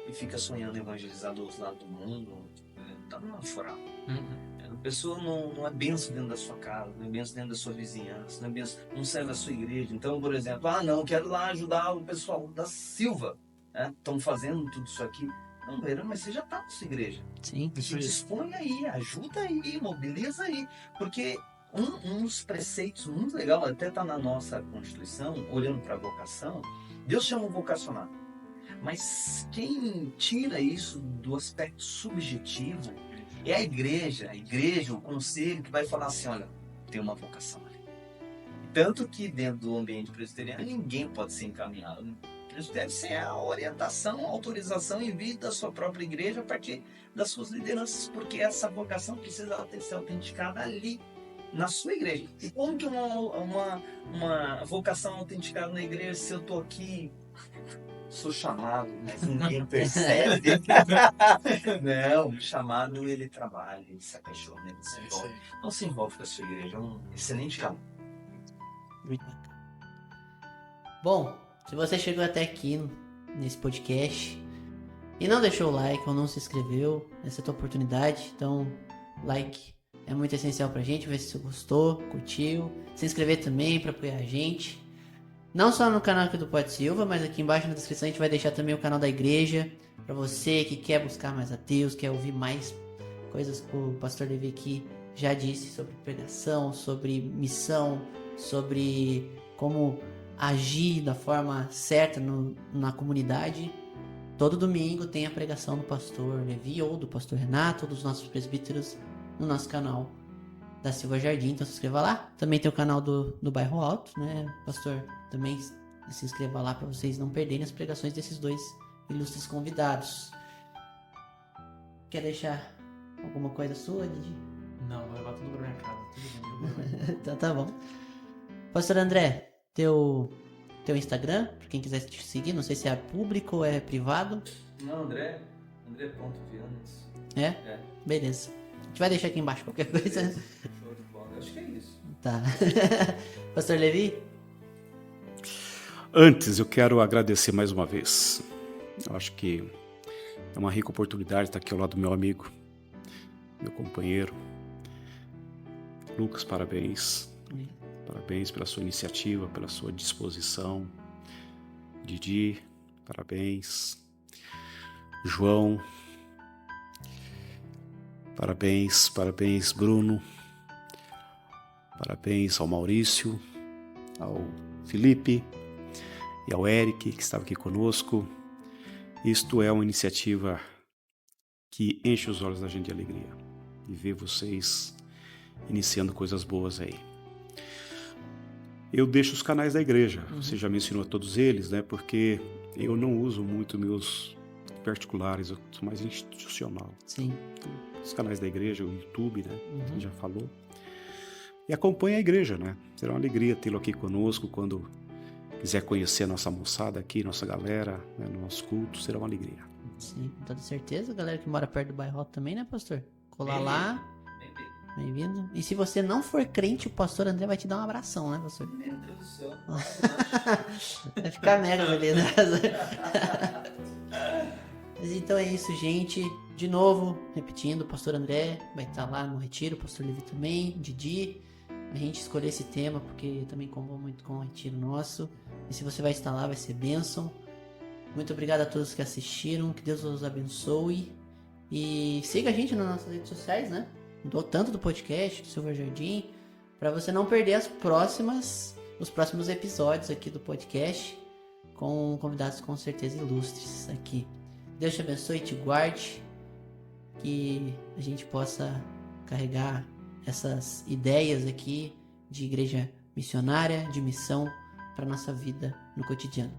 e fica sonhando evangelizar do outro lado do mundo, tá numa furada. A pessoa não é benção dentro da sua casa, não é benção dentro da sua vizinhança, não serve da sua igreja. Então, por exemplo, não, quero lá ajudar o pessoal da Silva, estão fazendo tudo isso aqui. Não, mas você já está na sua igreja. Sim. Se dispõe aí, ajuda aí, mobiliza aí. Porque um dos preceitos muito legal, até está na nossa Constituição, olhando para a vocação, Deus chama o vocacionado. Mas quem tira isso do aspecto subjetivo é a igreja, o conselho que vai falar assim: olha, tem uma vocação ali. Tanto que dentro do ambiente presbiteriano ninguém pode ser encaminhado. Isso deve ser a orientação, a autorização em vida da sua própria igreja a partir das suas lideranças, porque essa vocação precisa ser autenticada ali, na sua igreja. E como que uma, uma vocação autenticada na igreja, se eu estou aqui sou chamado, mas ninguém percebe. Não, o chamado ele trabalha, ele se apaixona, ele se envolve. Não se envolve com a sua igreja, é um excelente canal. Muito bacana. Bom, se você chegou até aqui nesse podcast e não deixou o like ou não se inscreveu, essa é a tua oportunidade. Então, like é muito essencial pra gente, ver se você gostou, curtiu. Se inscrever também pra apoiar a gente. Não só no canal aqui do Pode Silva, mas aqui embaixo na descrição a gente vai deixar também o canal da igreja. Pra você que quer buscar mais a Deus, quer ouvir mais coisas que o pastor Levi aqui já disse sobre pregação, sobre missão, sobre como agir da forma certa na comunidade. Todo domingo tem a pregação do pastor Levi ou do pastor Renato, ou dos nossos presbíteros no nosso canal da Silva Jardim, então se inscreva lá. Também tem o canal do Bairro Alto, né, pastor? Também se inscreva lá para vocês não perderem as pregações desses dois ilustres convidados. Quer deixar alguma coisa sua, Didi? Não, vou levar tudo pra minha casa. Tudo bem. Então tá bom. Pastor André, teu Instagram, pra quem quiser te seguir, não sei se é público ou é privado. Não, André ponto Vianes. É? Beleza. A gente vai deixar aqui embaixo qualquer coisa. Show de bola. Acho que é isso. Tá. Pastor Levi? Antes, eu quero agradecer mais uma vez. Eu acho que é uma rica oportunidade estar aqui ao lado do meu amigo, meu companheiro. Lucas, parabéns. Parabéns pela sua iniciativa, pela sua disposição. Didi, parabéns. João, parabéns Bruno. Parabéns ao Maurício, ao Felipe e ao Eric, que estava aqui conosco. Isto é uma iniciativa que enche os olhos da gente de alegria. E ver vocês iniciando coisas boas aí. Eu deixo os canais da igreja. Você já mencionou todos eles, né? Porque eu não uso muito meus particulares, eu sou mais institucional. Sim. Os canais da igreja, o YouTube, né? Você já falou. E acompanhe a igreja, né? Será uma alegria tê-lo aqui conosco quando quiser conhecer a nossa moçada aqui, nossa galera, né? No nosso culto, será uma alegria. Sim, com toda certeza. Galera que mora perto do Bairro Alto também, né, pastor? Colar lá. Bem-vindo. E se você não for crente, o pastor André vai te dar um abração, né, pastor? Meu Deus do céu. Vai ficar mega feliz, né? Mas então é isso, gente. De novo, repetindo, o pastor André vai estar lá no retiro, o pastor Levi também, Didi. A gente escolheu esse tema porque também combou muito com o retiro nosso. E se você vai estar lá, vai ser bênção. Muito obrigado a todos que assistiram. Que Deus os abençoe. E siga a gente nas nossas redes sociais, né? Tanto do podcast, do Silva Jardim, para você não perder os próximos episódios aqui do podcast, com convidados com certeza ilustres aqui. Deus te abençoe e te guarde, que a gente possa carregar essas ideias aqui de igreja missionária, de missão para nossa vida no cotidiano.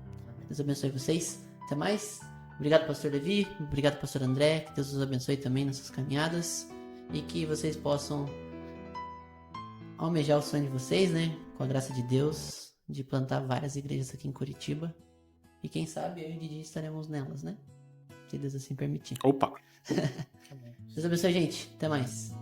Deus abençoe vocês. Até mais. Obrigado, pastor Levi. Obrigado, pastor André. Que Deus os abençoe também nessas caminhadas. E que vocês possam almejar o sonho de vocês, né? Com a graça de Deus, de plantar várias igrejas aqui em Curitiba. E quem sabe eu e o Didi estaremos nelas, né? Se Deus assim permitir. Opa! Deus abençoe, gente. Até mais.